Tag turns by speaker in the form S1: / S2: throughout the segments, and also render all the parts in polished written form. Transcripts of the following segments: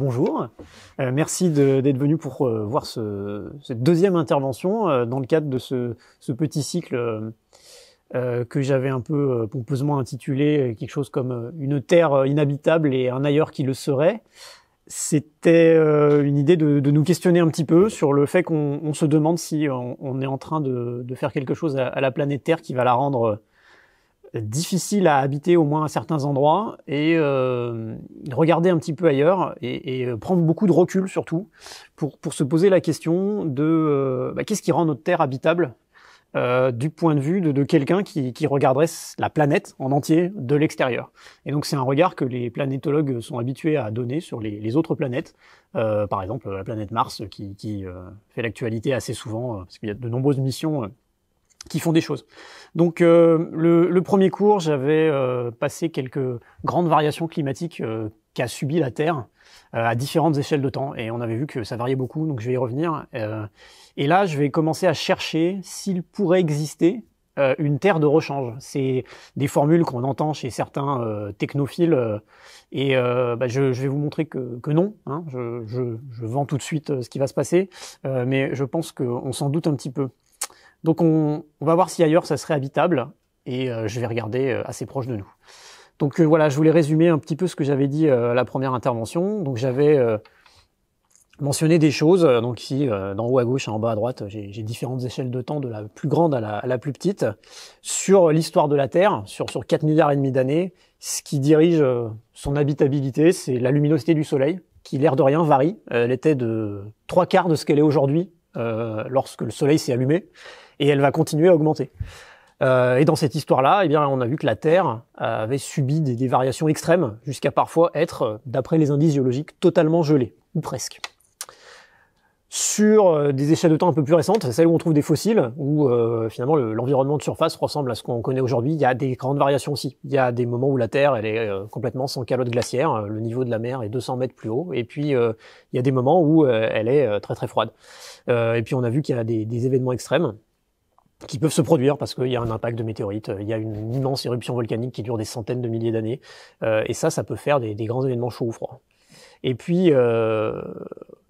S1: Bonjour, merci d'être venu pour voir cette deuxième intervention dans le cadre de ce petit cycle que j'avais un peu pompeusement intitulé quelque chose comme une terre inhabitable et un ailleurs qui le serait. C'était une idée de nous questionner un petit peu sur le fait qu'on se demande si on est en train de faire quelque chose à la planète Terre qui va la rendre difficile à habiter au moins à certains endroits et regarder un petit peu ailleurs et prendre beaucoup de recul surtout pour se poser la question de qu'est-ce qui rend notre Terre habitable du point de vue de quelqu'un qui regarderait la planète en entier de l'extérieur. Et donc c'est un regard que les planétologues sont habitués à donner sur les autres planètes, par exemple la planète Mars qui fait l'actualité assez souvent parce qu'il y a de nombreuses missions qui font des choses. Donc le premier cours, j'avais passé quelques grandes variations climatiques qu'a subi la Terre à différentes échelles de temps, et on avait vu que ça variait beaucoup, donc je vais y revenir. Et là, je vais commencer à chercher s'il pourrait exister une Terre de rechange. C'est des formules qu'on entend chez certains technophiles, et je vais vous montrer que non. Hein, je vends tout de suite ce qui va se passer, mais je pense qu'on s'en doute un petit peu. Donc on va voir si ailleurs ça serait habitable, et je vais regarder assez proche de nous. Donc voilà, je voulais résumer un petit peu ce que j'avais dit à la première intervention. Donc j'avais mentionné des choses, donc ici d'en haut à gauche et en bas à droite, j'ai différentes échelles de temps de la plus grande à la plus petite, sur l'histoire de la Terre, sur 4,5 milliards d'années. Ce qui dirige son habitabilité, c'est la luminosité du Soleil, qui l'air de rien varie. Elle était de 3/4 de ce qu'elle est aujourd'hui lorsque le Soleil s'est allumé, et elle va continuer à augmenter. Et dans cette histoire-là, eh bien, on a vu que la Terre avait subi des variations extrêmes, jusqu'à parfois être, d'après les indices géologiques, totalement gelée, ou presque. Sur des échelles de temps un peu plus récentes, celles où on trouve des fossiles, où finalement l'environnement de surface ressemble à ce qu'on connaît aujourd'hui, il y a des grandes variations aussi. Il y a des moments où la Terre elle est complètement sans calotte glaciaire, le niveau de la mer est 200 mètres plus haut, et puis il y a des moments où elle est très très froide. Et puis on a vu qu'il y a des événements extrêmes qui peuvent se produire parce qu'il y a un impact de météorites, il y a une immense éruption volcanique qui dure des centaines de milliers d'années, et ça peut faire des grands événements chauds ou froids. Et puis,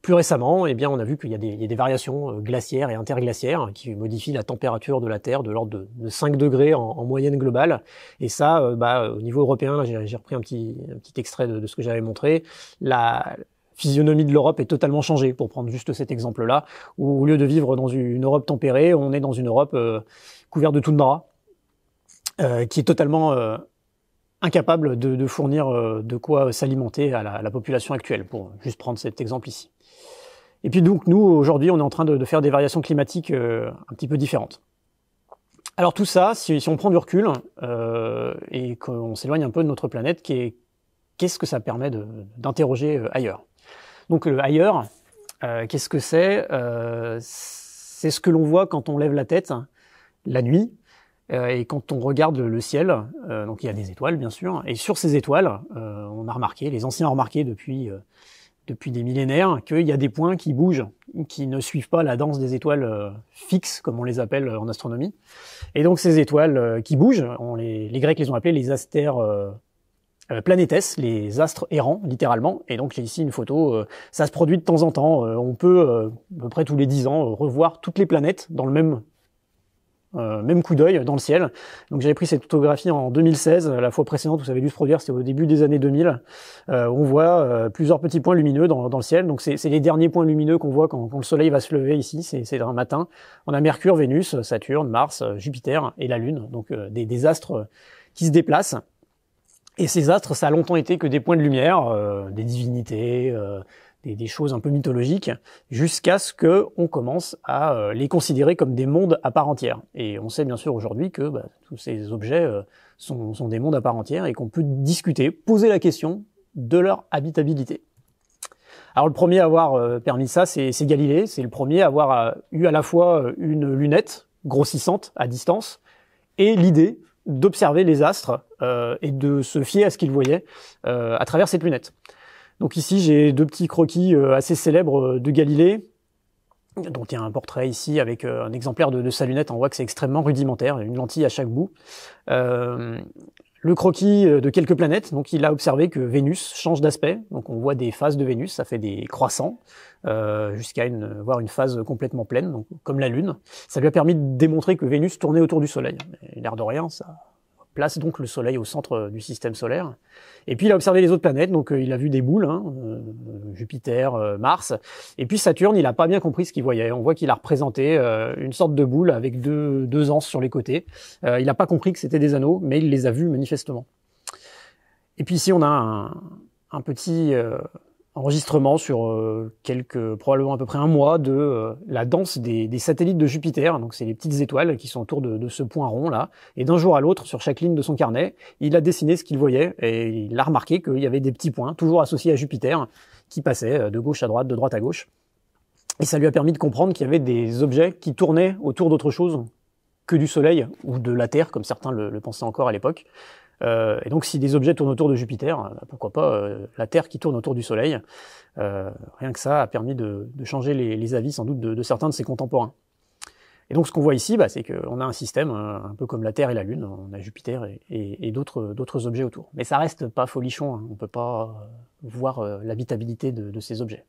S1: plus récemment, eh bien, on a vu qu'il y a des variations glaciaires et interglaciaires qui modifient la température de la Terre de l'ordre de 5 degrés en moyenne globale. Et ça, au niveau européen, là, j'ai repris un petit extrait de ce que j'avais montré. La physionomie de l'Europe est totalement changée, pour prendre juste cet exemple-là, où au lieu de vivre dans une Europe tempérée, on est dans une Europe couverte de toundra, qui est totalement incapable de fournir de quoi s'alimenter à la population actuelle, pour juste prendre cet exemple ici. Et puis donc nous, aujourd'hui, on est en train de faire des variations climatiques un petit peu différentes. Alors tout ça, si on prend du recul et qu'on s'éloigne un peu de notre planète, qu'est-ce que ça permet d'interroger ailleurs? Donc ailleurs, qu'est-ce que c'est? C'est ce que l'on voit quand on lève la tête la nuit, et quand on regarde le ciel, donc il y a des étoiles bien sûr, et sur ces étoiles, on a remarqué, les anciens ont remarqué depuis des millénaires, qu'il y a des points qui bougent, qui ne suivent pas la danse des étoiles fixes, comme on les appelle en astronomie. Et donc ces étoiles qui bougent, les Grecs les ont appelées les astères planétès, les astres errants, littéralement. Et donc j'ai ici une photo, ça se produit de temps en temps, on peut à peu près tous les 10 ans revoir toutes les planètes dans le même coup d'œil dans le ciel. Donc j'avais pris cette photographie en 2016, la fois précédente où ça avait dû se produire, c'était au début des années 2000. On voit plusieurs petits points lumineux dans le ciel, donc c'est les derniers points lumineux qu'on voit quand le soleil va se lever ici, c'est un matin. On a Mercure, Vénus, Saturne, Mars, Jupiter et la Lune, donc des astres qui se déplacent. Et ces astres, ça a longtemps été que des points de lumière, des divinités, des choses un peu mythologiques, jusqu'à ce qu'on commence à les considérer comme des mondes à part entière. Et on sait bien sûr aujourd'hui que tous ces objets sont des mondes à part entière et qu'on peut discuter, poser la question de leur habitabilité. Alors le premier à avoir permis ça, c'est Galilée. C'est le premier à avoir eu à la fois une lunette grossissante à distance et l'idée d'observer les astres et de se fier à ce qu'il voyait à travers cette lunette. Donc ici, j'ai deux petits croquis assez célèbres de Galilée. Donc il y a un portrait ici avec un exemplaire de sa lunette. On voit que c'est extrêmement rudimentaire, une lentille à chaque bout. le croquis de quelques planètes. Donc il a observé que Vénus change d'aspect. Donc on voit des phases de Vénus, ça fait des croissants, jusqu'à voir une phase complètement pleine, donc comme la Lune. Ça lui a permis de démontrer que Vénus tournait autour du Soleil. Et l'air de rien, ça place donc le Soleil au centre du système solaire. Et puis il a observé les autres planètes, donc il a vu des boules, Jupiter, Mars. Et puis Saturne, il a pas bien compris ce qu'il voyait. On voit qu'il a représenté une sorte de boule avec deux anses sur les côtés. Il n'a pas compris que c'était des anneaux, mais il les a vus manifestement. Et puis ici, on a un petit enregistrement sur probablement à peu près un mois de la danse des satellites de Jupiter. Donc c'est les petites étoiles qui sont autour de ce point rond là. Et d'un jour à l'autre, sur chaque ligne de son carnet, il a dessiné ce qu'il voyait et il a remarqué qu'il y avait des petits points, toujours associés à Jupiter, qui passaient de gauche à droite, de droite à gauche. Et ça lui a permis de comprendre qu'il y avait des objets qui tournaient autour d'autre chose que du Soleil ou de la Terre, comme certains le pensaient encore à l'époque. Et donc si des objets tournent autour de Jupiter, pourquoi pas la Terre qui tourne autour du Soleil. Rien que ça a permis de changer les avis sans doute de certains de ses contemporains. Et donc ce qu'on voit ici, c'est qu'on a un système un peu comme la Terre et la Lune, on a Jupiter et d'autres objets autour. Mais ça reste pas folichon, hein. On peut pas voir l'habitabilité de ces objets.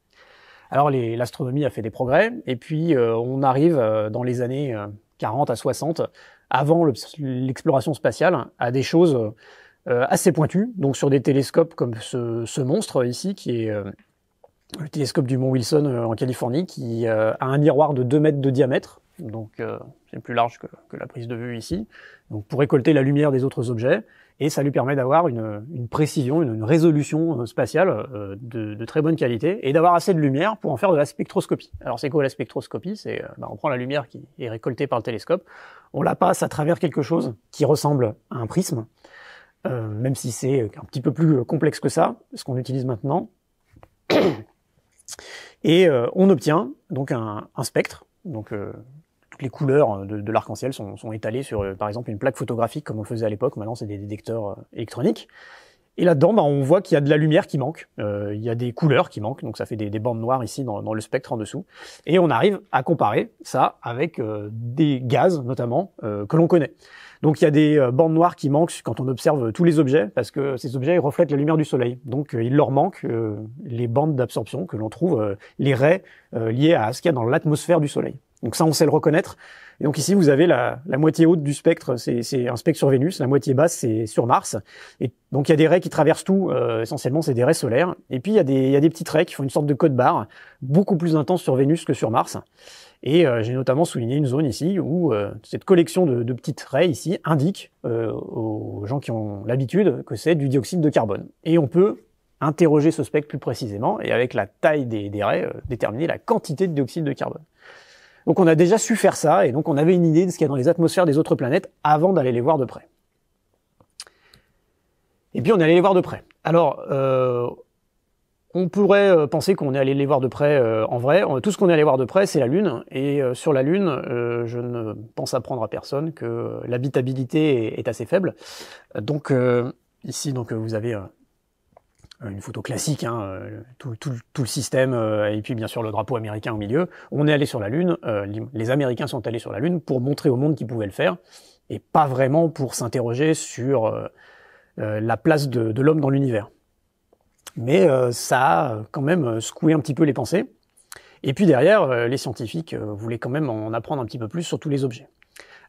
S1: Alors l'astronomie a fait des progrès, et puis on arrive dans les années 40 à 60, avant l'exploration spatiale, à des choses assez pointues, donc sur des télescopes comme ce monstre ici, qui est le télescope du mont Wilson en Californie, qui a un miroir de 2 mètres de diamètre, donc c'est plus large que la prise de vue ici, donc pour récolter la lumière des autres objets, et ça lui permet d'avoir une précision, une résolution spatiale de très bonne qualité, et d'avoir assez de lumière pour en faire de la spectroscopie. Alors c'est quoi la spectroscopie? C'est on prend la lumière qui est récoltée par le télescope, on la passe à travers quelque chose qui ressemble à un prisme, même si c'est un petit peu plus complexe que ça, ce qu'on utilise maintenant, et on obtient donc un spectre, donc toutes les couleurs de l'arc-en-ciel sont étalées sur, par exemple, une plaque photographique comme on le faisait à l'époque. Maintenant, c'est des détecteurs électroniques. Et là-dedans, on voit qu'il y a de la lumière qui manque. Il y a des couleurs qui manquent, donc ça fait des bandes noires ici dans le spectre en dessous. Et on arrive à comparer ça avec des gaz, notamment, que l'on connaît. Donc il y a des bandes noires qui manquent quand on observe tous les objets, parce que ces objets ils reflètent la lumière du soleil. Donc il leur manque les bandes d'absorption que l'on trouve, les raies liées à ce qu'il y a dans l'atmosphère du soleil. Donc ça, on sait le reconnaître. Et donc ici, vous avez la moitié haute du spectre, c'est un spectre sur Vénus. La moitié basse, c'est sur Mars. Et donc il y a des raies qui traversent tout. Essentiellement, c'est des raies solaires. Et puis il y a des petites raies qui font une sorte de code barre, beaucoup plus intense sur Vénus que sur Mars. Et j'ai notamment souligné une zone ici où cette collection de petites raies ici indique aux gens qui ont l'habitude que c'est du dioxyde de carbone. Et on peut interroger ce spectre plus précisément et avec la taille des raies déterminer la quantité de dioxyde de carbone. Donc on a déjà su faire ça, et donc on avait une idée de ce qu'il y a dans les atmosphères des autres planètes avant d'aller les voir de près. Et puis on est allé les voir de près. Alors, on pourrait penser qu'on est allé les voir de près en vrai. Tout ce qu'on est allé voir de près, c'est la Lune. Et sur la Lune, je ne pense apprendre à personne que l'habitabilité est assez faible. Donc ici, vous avez une photo classique, tout le système, et puis bien sûr le drapeau américain au milieu. On est allé sur la Lune, les Américains sont allés sur la Lune pour montrer au monde qu'ils pouvaient le faire, et pas vraiment pour s'interroger sur la place de l'homme dans l'univers. Mais ça a quand même secoué un petit peu les pensées. Et puis derrière, les scientifiques voulaient quand même en apprendre un petit peu plus sur tous les objets.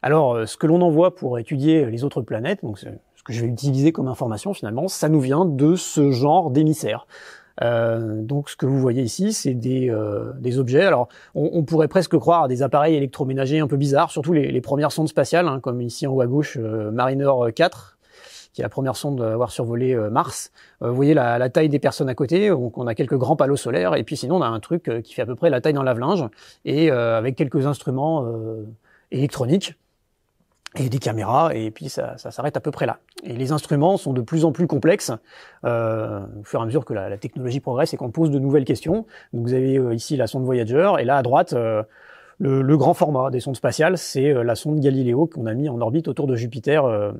S1: Alors, ce que l'on envoie pour étudier les autres planètes, donc ce que je vais utiliser comme information finalement, ça nous vient de ce genre d'émissaires. Donc ce que vous voyez ici, c'est des objets. Alors, on pourrait presque croire à des appareils électroménagers un peu bizarres, surtout les premières sondes spatiales, comme ici en haut à gauche, Mariner 4, qui est la première sonde à avoir survolé Mars. Vous voyez la taille des personnes à côté, donc on a quelques grands panneaux solaires, et puis sinon on a un truc qui fait à peu près la taille d'un lave-linge, et avec quelques instruments électroniques, et des caméras, et puis ça s'arrête à peu près là. Et les instruments sont de plus en plus complexes, au fur et à mesure que la technologie progresse et qu'on pose de nouvelles questions. Donc vous avez ici la sonde Voyager, et là à droite, le grand format des sondes spatiales, c'est la sonde Galileo qu'on a mis en orbite autour de Jupiter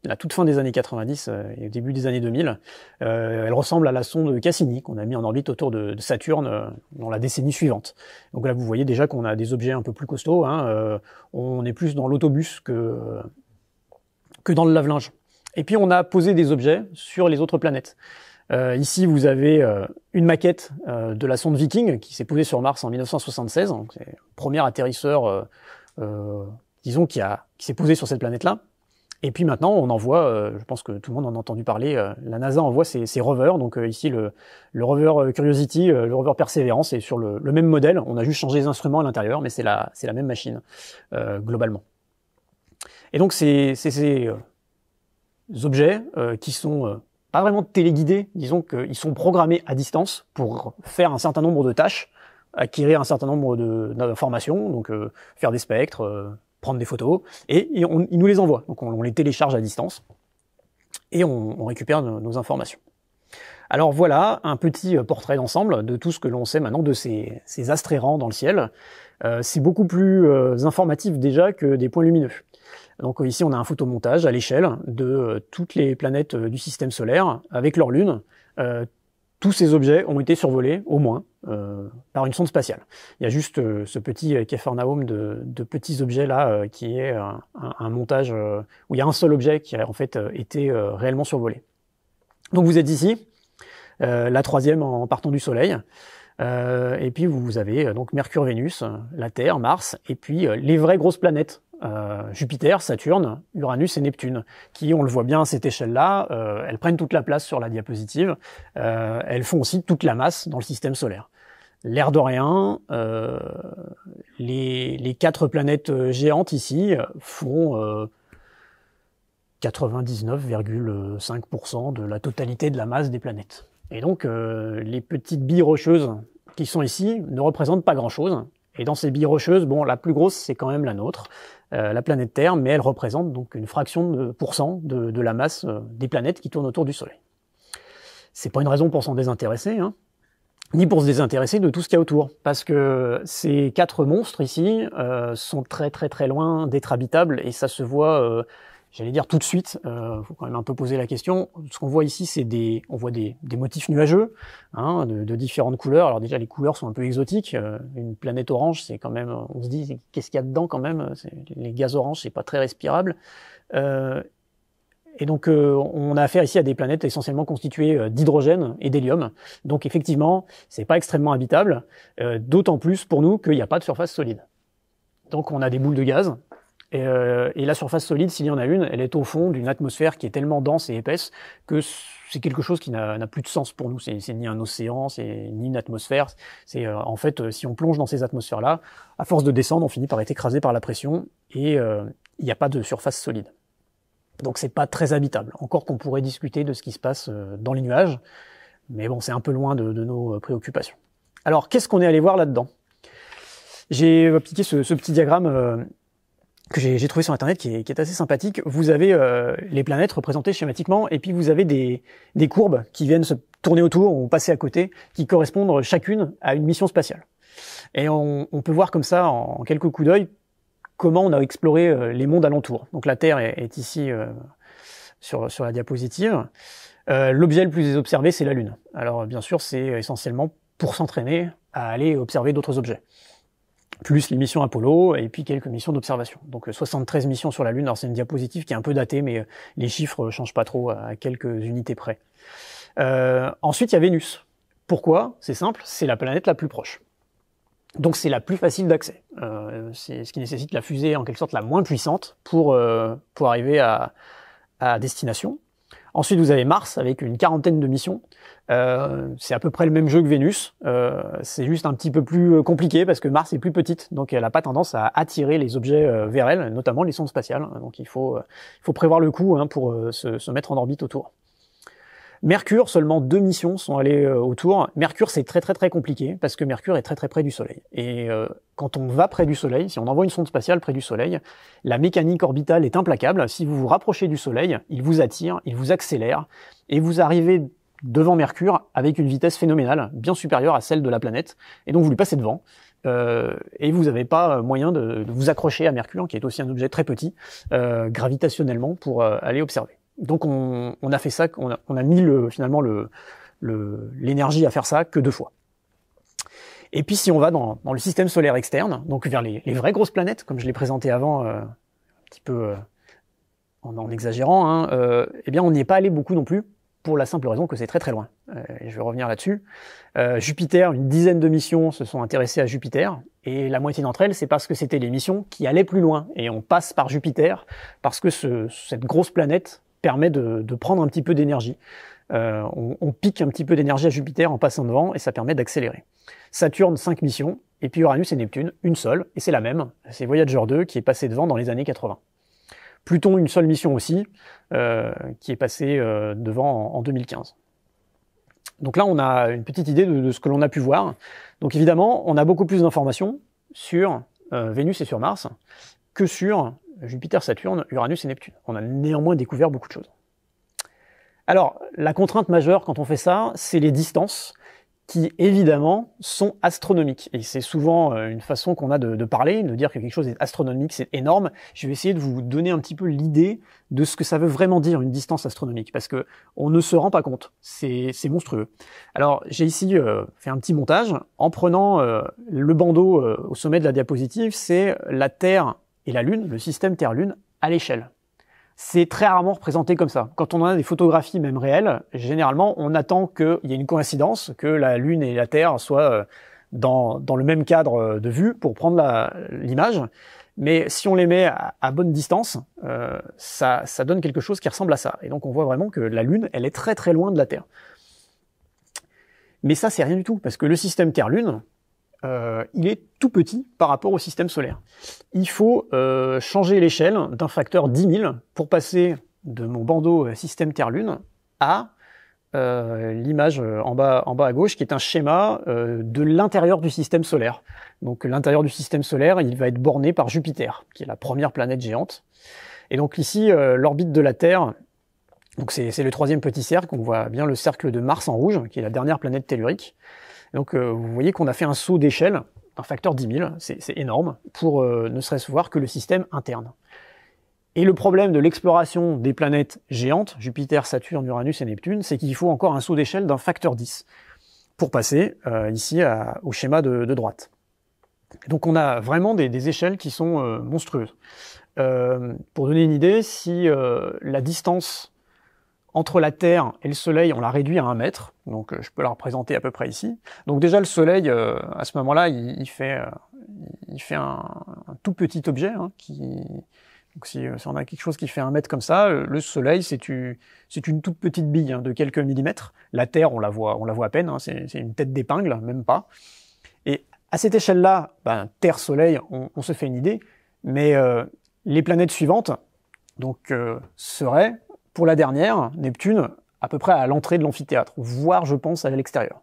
S1: la toute fin des années 90 et au début des années 2000. Elle ressemble à la sonde Cassini qu'on a mis en orbite autour de Saturne dans la décennie suivante. Donc là, vous voyez déjà qu'on a des objets un peu plus costauds. On est plus dans l'autobus que dans le lave-linge. Et puis on a posé des objets sur les autres planètes. Ici vous avez une maquette de la sonde Viking qui s'est posée sur Mars en 1976. Donc c'est le premier atterrisseur, disons, qui s'est posé sur cette planète-là. Et puis maintenant, on envoie, je pense que tout le monde en a entendu parler, la NASA envoie ses rovers. Donc ici, le rover Curiosity, le rover Perseverance, est sur le même modèle. On a juste changé les instruments à l'intérieur, mais c'est la même machine, globalement. Et donc, ces objets qui sont pas vraiment téléguidés, disons qu'ils sont programmés à distance pour faire un certain nombre de tâches, acquérir un certain nombre d'informations, donc faire des spectres, prendre des photos, et ils nous les envoient. Donc on les télécharge à distance, et on récupère nos informations. Alors voilà un petit portrait d'ensemble de tout ce que l'on sait maintenant de ces astres errants dans le ciel. C'est beaucoup plus informatif déjà que des points lumineux. Donc ici on a un photomontage à l'échelle de toutes les planètes du système solaire, avec leurs lunes. Tous ces objets ont été survolés, au moins, par une sonde spatiale. Il y a juste ce petit Capharnaüm de petits objets là, qui est un montage où il y a un seul objet qui a en fait été réellement survolé. Donc vous êtes ici, la troisième en partant du Soleil, et puis vous avez donc Mercure, Vénus, la Terre, Mars, et puis les vraies grosses planètes. Jupiter, Saturne, Uranus et Neptune, qui, on le voit bien à cette échelle-là, elles prennent toute la place sur la diapositive, elles font aussi toute la masse dans le système solaire. L'air de rien, les 4 planètes géantes ici font 99,5% de la totalité de la masse des planètes. Et donc, les petites billes rocheuses qui sont ici ne représentent pas grand-chose. Et dans ces billes rocheuses, bon, la plus grosse, c'est quand même la nôtre, la planète Terre, mais elle représente donc une fraction de pourcent de la masse des planètes qui tournent autour du Soleil. C'est pas une raison pour s'en désintéresser, hein, ni pour se désintéresser de tout ce qu'il y a autour, parce que ces 4 monstres ici sont très très très loin d'être habitables, et ça se voit, j'allais dire tout de suite. Faut quand même un peu poser la question. Ce qu'on voit ici, c'est on voit des motifs nuageux, hein, de différentes couleurs. Alors déjà, les couleurs sont un peu exotiques. Une planète orange, c'est quand même, on se dit, qu'est-ce qu'il y a dedans quand même? Les gaz orange, c'est pas très respirable. Et donc, on a affaire ici à des planètes essentiellement constituées d'hydrogène et d'hélium. Donc effectivement, c'est pas extrêmement habitable, d'autant plus pour nous qu'il n'y a pas de surface solide. Donc on a des boules de gaz. Et la surface solide, s'il y en a une, elle est au fond d'une atmosphère qui est tellement dense et épaisse que c'est quelque chose qui n'a plus de sens pour nous. C'est ni un océan, c'est ni une atmosphère. C'est en fait, si on plonge dans ces atmosphères-là, à force de descendre, on finit par être écrasé par la pression et il n'y a pas de surface solide. Donc c'est pas très habitable. Encore qu'on pourrait discuter de ce qui se passe dans les nuages, mais bon, c'est un peu loin de nos préoccupations. Alors, qu'est-ce qu'on est allé voir là-dedans? J'ai appliqué ce petit diagramme que j'ai trouvé sur internet qui est assez sympathique. Vous avez les planètes représentées schématiquement, et puis vous avez des courbes qui viennent se tourner autour ou passer à côté, qui correspondent chacune à une mission spatiale. Et on peut voir comme ça, en quelques coups d'œil, comment on a exploré les mondes alentours. Donc la Terre est ici sur la diapositive. L'objet le plus observé, c'est la Lune. Alors bien sûr, c'est essentiellement pour s'entraîner à aller observer d'autres objets. Plus les missions Apollo, et puis quelques missions d'observation. Donc 73 missions sur la Lune. Alors c'est une diapositive qui est un peu datée, mais les chiffres changent pas trop à quelques unités près. Ensuite, il y a Vénus. Pourquoi? C'est simple, c'est la planète la plus proche. Donc c'est la plus facile d'accès. C'est ce qui nécessite la fusée en quelque sorte la moins puissante pour arriver à destination. Ensuite, vous avez Mars avec une 40aine de missions. C'est à peu près le même jeu que Vénus. C'est juste un petit peu plus compliqué parce que Mars est plus petite, donc elle n'a pas tendance à attirer les objets vers elle, notamment les sondes spatiales. Donc il faut prévoir le coup, hein, pour se mettre en orbite autour. Mercure, seulement 2 missions sont allées autour. Mercure, c'est très très très compliqué parce que Mercure est très très près du Soleil. Et quand on va près du Soleil, si on envoie une sonde spatiale près du Soleil, la mécanique orbitale est implacable. Si vous vous rapprochez du Soleil, il vous attire, il vous accélère, et vous arrivez devant Mercure avec une vitesse phénoménale, bien supérieure à celle de la planète, et donc vous lui passez devant. Et vous n'avez pas moyen de vous accrocher à Mercure, qui est aussi un objet très petit, gravitationnellement, pour aller observer. Donc on a fait ça, on a mis finalement l'énergie à faire ça que 2 fois. Et puis si on va dans le système solaire externe, donc vers les vraies grosses planètes, comme je l'ai présenté avant, un petit peu en exagérant, hein, eh bien on n'y est pas allé beaucoup non plus, pour la simple raison que c'est très très loin. Et je vais revenir là-dessus. Jupiter, une dizaine de missions se sont intéressées à Jupiter, et la moitié d'entre elles, c'est parce que c'était les missions qui allaient plus loin. Et on passe par Jupiter, parce que cette grosse planète permet de prendre un petit peu d'énergie. On pique un petit peu d'énergie à Jupiter en passant devant, et ça permet d'accélérer. Saturne, 5 missions, et puis Uranus et Neptune, une seule, et c'est la même, c'est Voyager 2 qui est passé devant dans les années 80. Pluton, une seule mission aussi, qui est passée devant en 2015. Donc là, on a une petite idée de ce que l'on a pu voir. Donc évidemment, on a beaucoup plus d'informations sur Vénus et sur Mars que sur Jupiter, Saturne, Uranus et Neptune. On a néanmoins découvert beaucoup de choses. Alors, la contrainte majeure quand on fait ça, c'est les distances qui, évidemment, sont astronomiques. Et c'est souvent une façon qu'on a de parler, de dire que quelque chose est astronomique, c'est énorme. Je vais essayer de vous donner un petit peu l'idée de ce que ça veut vraiment dire, une distance astronomique, parce que on ne se rend pas compte. C'est monstrueux. Alors, j'ai ici fait un petit montage en prenant le bandeau au sommet de la diapositive, c'est la Terre et la Lune, le système Terre-Lune, à l'échelle. C'est très rarement représenté comme ça. Quand on a des photographies même réelles, généralement on attend qu'il y ait une coïncidence, que la Lune et la Terre soient dans le même cadre de vue pour prendre l'image. Mais si on les met à bonne distance, ça donne quelque chose qui ressemble à ça. Et donc on voit vraiment que la Lune, elle est très très loin de la Terre. Mais ça c'est rien du tout, parce que le système Terre-Lune, il est tout petit par rapport au système solaire. Il faut changer l'échelle d'un facteur 10 000 pour passer de mon bandeau système Terre-Lune à l'image en bas à gauche, qui est un schéma de l'intérieur du système solaire. Donc l'intérieur du système solaire, il va être borné par Jupiter, qui est la première planète géante. Et donc ici, l'orbite de la Terre, donc c'est le troisième petit cercle, on voit bien le cercle de Mars en rouge, qui est la dernière planète tellurique. Donc vous voyez qu'on a fait un saut d'échelle d'un facteur 10 000, c'est énorme, pour ne serait-ce voir que le système interne. Et le problème de l'exploration des planètes géantes, Jupiter, Saturne, Uranus et Neptune, c'est qu'il faut encore un saut d'échelle d'un facteur 10 pour passer ici au schéma de droite. Donc on a vraiment des échelles qui sont monstrueuses. Pour donner une idée, si la distance entre la Terre et le Soleil, on l'a réduit à 1 mètre, donc je peux la représenter à peu près ici. Donc déjà le Soleil, à ce moment-là, il fait un tout petit objet. Hein, donc si on a quelque chose qui fait 1 mètre comme ça, le Soleil c'est une toute petite bille hein, de quelques millimètres. La Terre, on la voit à peine, hein, c'est une tête d'épingle, même pas. Et à cette échelle-là, Terre-Soleil, on se fait une idée, mais les planètes suivantes, donc seraient pour la dernière, Neptune, à peu près à l'entrée de l'amphithéâtre, voire, je pense, à l'extérieur.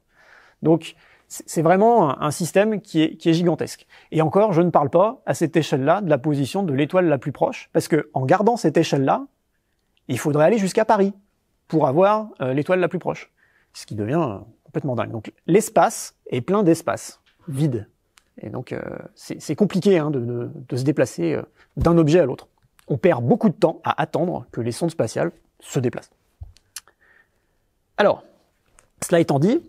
S1: Donc, c'est vraiment un système qui est gigantesque. Et encore, je ne parle pas, à cette échelle-là, de la position de l'étoile la plus proche, parce que en gardant cette échelle-là, il faudrait aller jusqu'à Paris pour avoir l'étoile la plus proche. Ce qui devient complètement dingue. Donc, l'espace est plein d'espace vide. Et donc, c'est compliqué hein, de se déplacer d'un objet à l'autre. On perd beaucoup de temps à attendre que les sondes spatiales se déplacent. Alors, cela étant dit,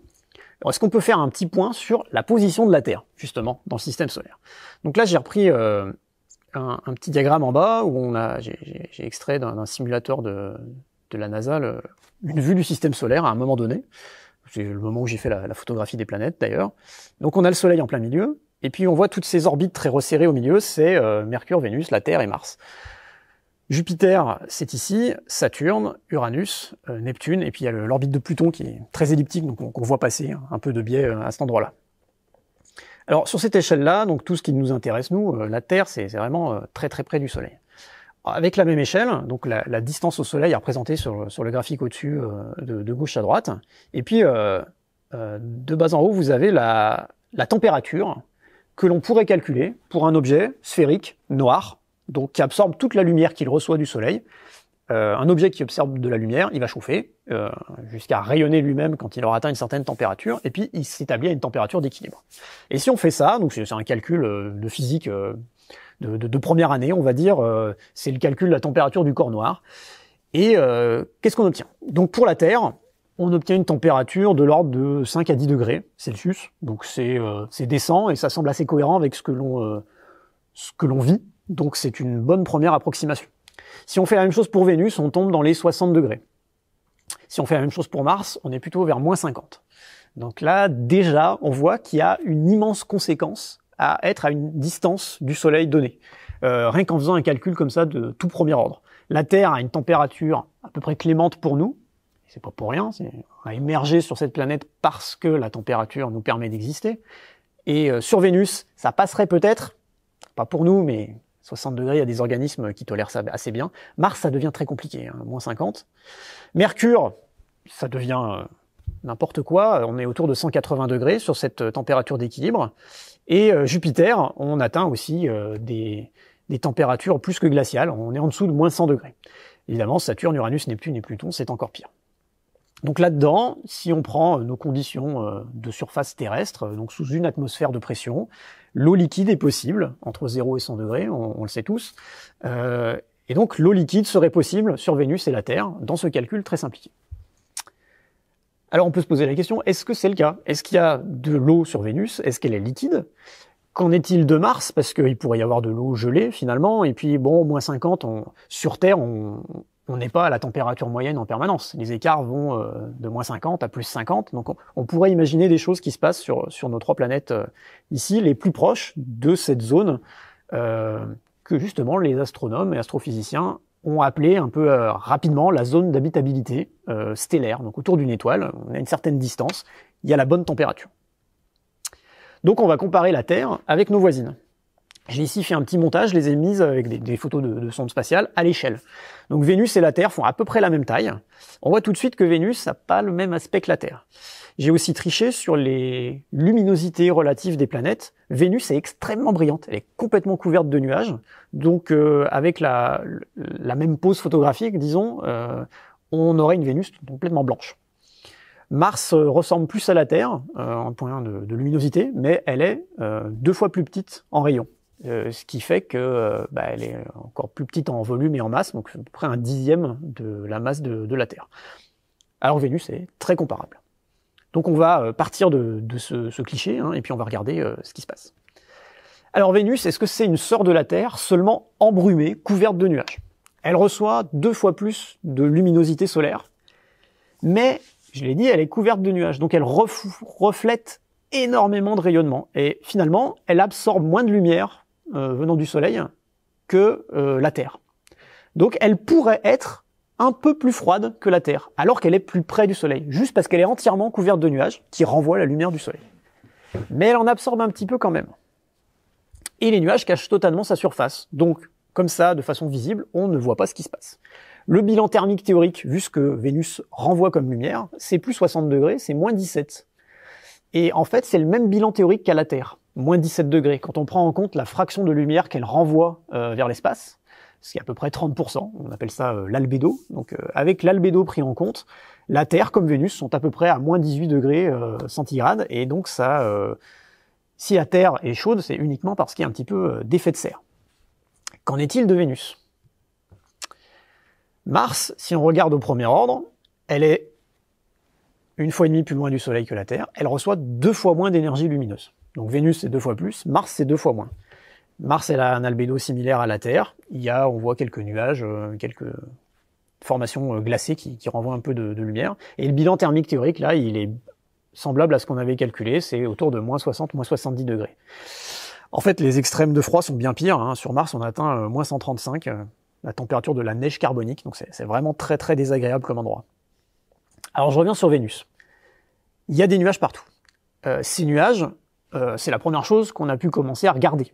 S1: est-ce qu'on peut faire un petit point sur la position de la Terre, justement, dans le système solaire? Donc là, j'ai repris un petit diagramme en bas où j'ai extrait d'un simulateur de la NASA une vue du système solaire à un moment donné. C'est le moment où j'ai fait la photographie des planètes, d'ailleurs. Donc on a le Soleil en plein milieu, et puis on voit toutes ces orbites très resserrées au milieu, c'est Mercure, Vénus, la Terre et Mars. Jupiter, c'est ici, Saturne, Uranus, Neptune, et puis il y a l'orbite de Pluton qui est très elliptique, donc on voit passer un peu de biais à cet endroit-là. Alors sur cette échelle-là, donc tout ce qui nous intéresse, nous, la Terre, c'est vraiment très très près du Soleil. Avec la même échelle, donc la distance au Soleil est représentée sur le graphique au-dessus de gauche à droite, et puis de bas en haut, vous avez la température que l'on pourrait calculer pour un objet sphérique, noir, donc qui absorbe toute la lumière qu'il reçoit du Soleil. Un objet qui absorbe de la lumière, il va chauffer jusqu'à rayonner lui-même quand il aura atteint une certaine température, et puis il s'établit à une température d'équilibre. Et si on fait ça, donc c'est un calcul de physique de première année, on va dire, c'est le calcul de la température du corps noir. Et qu'est-ce qu'on obtient? Donc pour la Terre, on obtient une température de l'ordre de 5 à 10 degrés Celsius, donc c'est décent et ça semble assez cohérent avec ce que l'on vit. Donc c'est une bonne première approximation. Si on fait la même chose pour Vénus, on tombe dans les 60 degrés. Si on fait la même chose pour Mars, on est plutôt vers moins 50. Donc là, déjà, on voit qu'il y a une immense conséquence à être à une distance du Soleil donnée. Rien qu'en faisant un calcul comme ça de tout premier ordre. La Terre a une température à peu près clémente pour nous. C'est pas pour rien, on a émergé sur cette planète parce que la température nous permet d'exister. Et sur Vénus, ça passerait peut-être, pas pour nous, mais 60 degrés, il y a des organismes qui tolèrent ça assez bien. Mars, ça devient très compliqué, hein, moins 50. Mercure, ça devient n'importe quoi, on est autour de 180 degrés sur cette température d'équilibre. Et Jupiter, on atteint aussi des températures plus que glaciales, on est en dessous de moins 100 degrés. Évidemment, Saturne, Uranus, Neptune et Pluton, c'est encore pire. Donc là-dedans, si on prend nos conditions de surface terrestre, donc sous une atmosphère de pression, l'eau liquide est possible, entre 0 et 100 degrés, on le sait tous. Et donc l'eau liquide serait possible sur Vénus et la Terre, dans ce calcul très simplifié. Alors on peut se poser la question, est-ce que c'est le cas? Est-ce qu'il y a de l'eau sur Vénus? Est-ce qu'elle est liquide? Qu'en est-il de Mars? Parce qu'il pourrait y avoir de l'eau gelée finalement, et puis bon, moins 50, sur Terre, on n'est pas à la température moyenne en permanence. Les écarts vont de moins 50 à plus 50, donc on pourrait imaginer des choses qui se passent sur nos trois planètes ici, les plus proches de cette zone que justement les astronomes et astrophysiciens ont appelé un peu rapidement la zone d'habitabilité stellaire. Donc autour d'une étoile, on a une certaine distance, il y a la bonne température. Donc on va comparer la Terre avec nos voisines. J'ai ici fait un petit montage, je les ai mises avec des photos de sondes spatiales à l'échelle. Donc Vénus et la Terre font à peu près la même taille. On voit tout de suite que Vénus n'a pas le même aspect que la Terre. J'ai aussi triché sur les luminosités relatives des planètes. Vénus est extrêmement brillante, elle est complètement couverte de nuages. Donc avec la même pose photographique, disons, on aurait une Vénus complètement blanche. Mars ressemble plus à la Terre en point de luminosité, mais elle est 2 fois plus petite en rayon. Ce qui fait que elle est encore plus petite en volume et en masse, donc à peu près un dixième de la masse de la Terre. Alors Vénus est très comparable. Donc on va partir de ce cliché, hein, et puis on va regarder ce qui se passe. Alors Vénus, est-ce que c'est une sœur de la Terre, seulement embrumée, couverte de nuages? Elle reçoit 2 fois plus de luminosité solaire, mais, je l'ai dit, elle est couverte de nuages, donc elle reflète énormément de rayonnement, et finalement, elle absorbe moins de lumière venant du Soleil que la Terre. Donc elle pourrait être un peu plus froide que la Terre, alors qu'elle est plus près du Soleil, juste parce qu'elle est entièrement couverte de nuages qui renvoient la lumière du Soleil. Mais elle en absorbe un petit peu quand même. Et les nuages cachent totalement sa surface, donc comme ça, de façon visible, on ne voit pas ce qui se passe. Le bilan thermique théorique, vu ce que Vénus renvoie comme lumière, c'est plus 60 degrés, c'est moins 17. Et en fait, c'est le même bilan théorique qu'à la Terre, moins 17 degrés, quand on prend en compte la fraction de lumière qu'elle renvoie vers l'espace, ce qui est à peu près 30%, on appelle ça l'albédo. Donc avec l'albédo pris en compte, la Terre comme Vénus sont à peu près à moins 18 degrés centigrades, et donc ça, si la Terre est chaude, c'est uniquement parce qu'il y a un petit peu d'effet de serre. Qu'en est-il de Vénus? Mars, si on regarde au premier ordre, elle est 1,5 fois plus loin du Soleil que la Terre, elle reçoit 2 fois moins d'énergie lumineuse. Donc Vénus c'est 2 fois plus, Mars c'est 2 fois moins. Mars elle a un albédo similaire à la Terre, on voit quelques nuages, quelques formations glacées qui renvoient un peu de lumière, et le bilan thermique théorique là il est semblable à ce qu'on avait calculé, c'est autour de moins 60, moins 70 degrés. En fait les extrêmes de froid sont bien pires, hein. Sur Mars on atteint moins 135, la température de la neige carbonique, donc c'est vraiment très très désagréable comme endroit. Alors je reviens sur Vénus. Il y a des nuages partout. Ces nuages, c'est la première chose qu'on a pu commencer à regarder.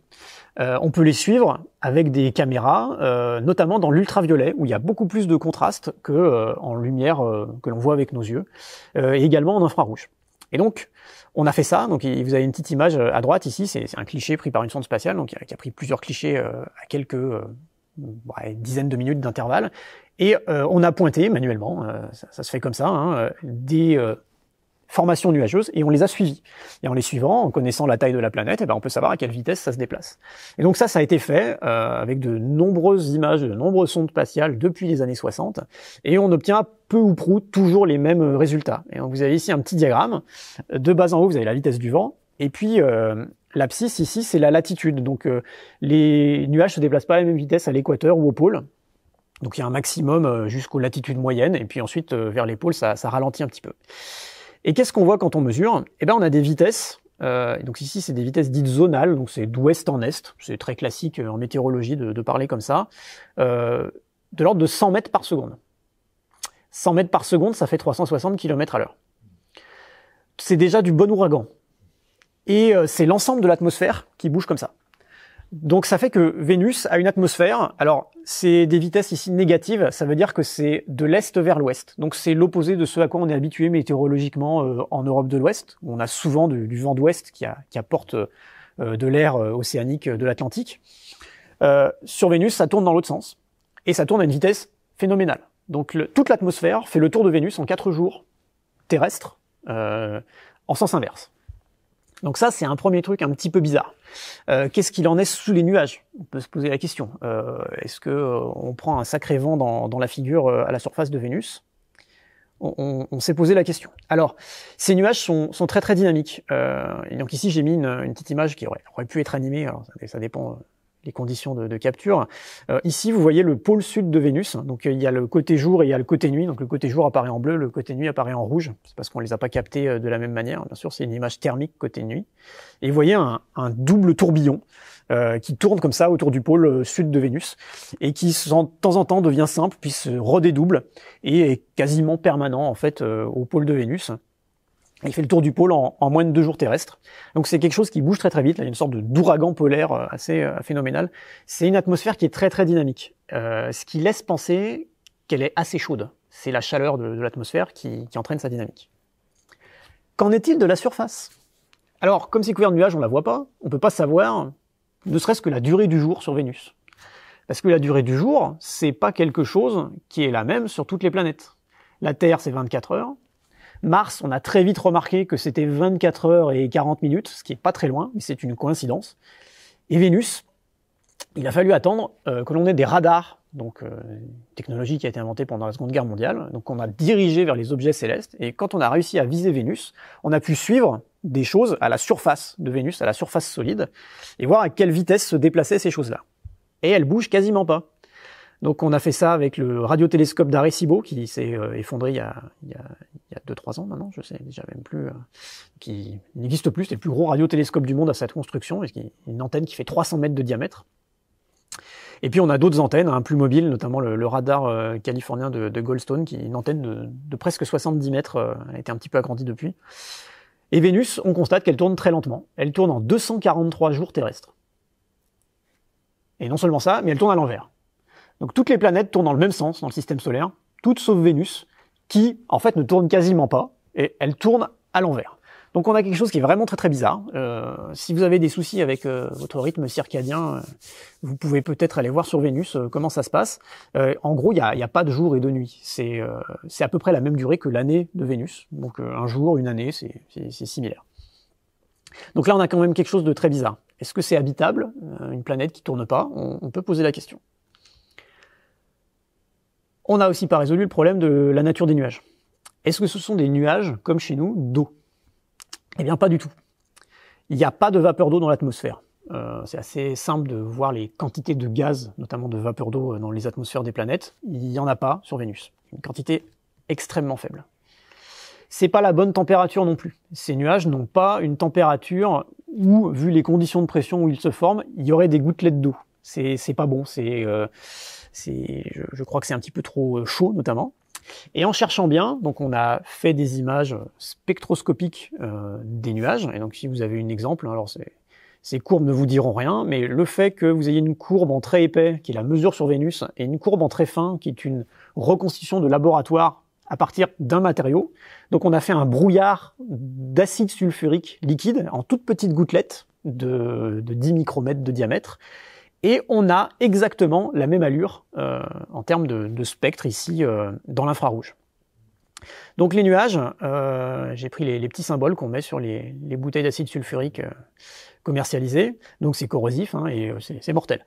S1: On peut les suivre avec des caméras, notamment dans l'ultraviolet, où il y a beaucoup plus de contraste que en lumière que l'on voit avec nos yeux, et également en infrarouge. Et donc, on a fait ça, donc vous avez une petite image à droite ici, c'est un cliché pris par une sonde spatiale, donc qui a pris plusieurs clichés à quelques dizaines de minutes d'intervalle, et on a pointé manuellement, ça se fait comme ça, hein, des formations nuageuses, et on les a suivies. Et en les suivant, en connaissant la taille de la planète, on peut savoir à quelle vitesse ça se déplace. Et donc ça a été fait avec de nombreuses images, de nombreuses sondes spatiales depuis les années 60, et on obtient peu ou prou toujours les mêmes résultats. Et donc vous avez ici un petit diagramme. De bas en haut, vous avez la vitesse du vent, et puis l'abscisse ici, c'est la latitude. Donc les nuages se déplacent pas à la même vitesse à l'équateur ou au pôle. Donc il y a un maximum jusqu'aux latitudes moyennes, et puis ensuite vers les pôles ça ralentit un petit peu. Et qu'est-ce qu'on voit quand on mesure? Eh ben on a des vitesses, donc ici c'est des vitesses dites zonales, donc c'est d'ouest en est, c'est très classique en météorologie de parler comme ça, de l'ordre de 100 mètres par seconde. 100 mètres par seconde, ça fait 360 km à l'heure. C'est déjà du bon ouragan. Et c'est l'ensemble de l'atmosphère qui bouge comme ça. Donc ça fait que Vénus a une atmosphère, alors c'est des vitesses ici négatives, ça veut dire que c'est de l'est vers l'ouest. Donc c'est l'opposé de ce à quoi on est habitué météorologiquement en Europe de l'Ouest, où on a souvent du vent d'ouest qui apporte de l'air océanique de l'Atlantique. Sur Vénus, ça tourne dans l'autre sens, et ça tourne à une vitesse phénoménale. Donc toute l'atmosphère fait le tour de Vénus en 4 jours terrestres, en sens inverse. Donc ça, c'est un premier truc un petit peu bizarre. Qu'est-ce qu'il en est sous les nuages? On peut se poser la question. Est-ce que on prend un sacré vent dans la figure à la surface de Vénus? On s'est posé la question. Alors, ces nuages sont très très dynamiques. Et donc ici, j'ai mis une petite image qui aurait pu être animée. Alors, ça dépend les conditions de capture. Ici, vous voyez le pôle sud de Vénus. Donc il y a le côté jour et il y a le côté nuit. Donc le côté jour apparaît en bleu, le côté nuit apparaît en rouge. C'est parce qu'on les a pas captés de la même manière. Bien sûr, c'est une image thermique côté nuit. Et vous voyez un double tourbillon qui tourne comme ça autour du pôle sud de Vénus et qui de temps en temps devient simple, puis se redédouble et est quasiment permanent en fait au pôle de Vénus. Il fait le tour du pôle en moins de 2 jours terrestres. Donc c'est quelque chose qui bouge très très vite. Là, il y a une sorte d'ouragan polaire assez phénoménal. C'est une atmosphère qui est très très dynamique. Ce qui laisse penser qu'elle est assez chaude. C'est la chaleur de l'atmosphère qui entraîne sa dynamique. Qu'en est-il de la surface? Alors, comme c'est couvert de nuages, on la voit pas. On peut pas savoir, ne serait-ce que la durée du jour sur Vénus. Parce que la durée du jour, c'est pas quelque chose qui est la même sur toutes les planètes. La Terre, c'est 24 heures. Mars, on a très vite remarqué que c'était 24 heures et 40 minutes, ce qui est pas très loin, mais c'est une coïncidence. Et Vénus, il a fallu attendre que l'on ait des radars, donc une technologie qui a été inventée pendant la Seconde Guerre mondiale, donc on a dirigé vers les objets célestes, et quand on a réussi à viser Vénus, on a pu suivre des choses à la surface de Vénus, à la surface solide, et voir à quelle vitesse se déplaçaient ces choses-là. Et elles bougent quasiment pas. Donc on a fait ça avec le radiotélescope d'Arecibo qui s'est effondré il y a 2-3 ans maintenant, je sais déjà même plus, qui n'existe plus, c'est le plus gros radiotélescope du monde à cette construction, une antenne qui fait 300 mètres de diamètre. Et puis on a d'autres antennes, plus mobiles, notamment le radar californien de Goldstone, qui est une antenne de presque 70 mètres, elle a été un petit peu agrandie depuis. Et Vénus, on constate qu'elle tourne très lentement, elle tourne en 243 jours terrestres. Et non seulement ça, mais elle tourne à l'envers. Donc toutes les planètes tournent dans le même sens dans le système solaire, toutes sauf Vénus, qui en fait ne tourne quasiment pas, et elle tourne à l'envers. Donc on a quelque chose qui est vraiment très très bizarre. Si vous avez des soucis avec votre rythme circadien, vous pouvez peut-être aller voir sur Vénus comment ça se passe. En gros, il y a pas de jour et de nuit. C'est à peu près la même durée que l'année de Vénus. Donc un jour, une année, c'est similaire. Donc là, on a quand même quelque chose de très bizarre. Est-ce que c'est habitable, une planète qui tourne pas? On peut poser la question. On n'a aussi pas résolu le problème de la nature des nuages. Est-ce que ce sont des nuages, comme chez nous, d'eau? Eh bien, pas du tout. Il n'y a pas de vapeur d'eau dans l'atmosphère. C'est assez simple de voir les quantités de gaz, notamment de vapeur d'eau dans les atmosphères des planètes. Il n'y en a pas sur Vénus. Une quantité extrêmement faible. C'est pas la bonne température non plus. Ces nuages n'ont pas une température où, vu les conditions de pression où ils se forment, il y aurait des gouttelettes d'eau. C'est pas bon, je crois que c'est un petit peu trop chaud notamment. Et en cherchant bien, donc on a fait des images spectroscopiques des nuages. Et donc si vous avez un exemple, alors ces courbes ne vous diront rien, mais le fait que vous ayez une courbe en très épais, qui est la mesure sur Vénus, et une courbe en très fin, qui est une reconstitution de laboratoire à partir d'un matériau. Donc on a fait un brouillard d'acide sulfurique liquide en toutes petites gouttelettes de 10 micromètres de diamètre. Et on a exactement la même allure en termes de spectre ici dans l'infrarouge. Donc les nuages, j'ai pris les petits symboles qu'on met sur les bouteilles d'acide sulfurique commercialisées. Donc c'est corrosif et c'est mortel.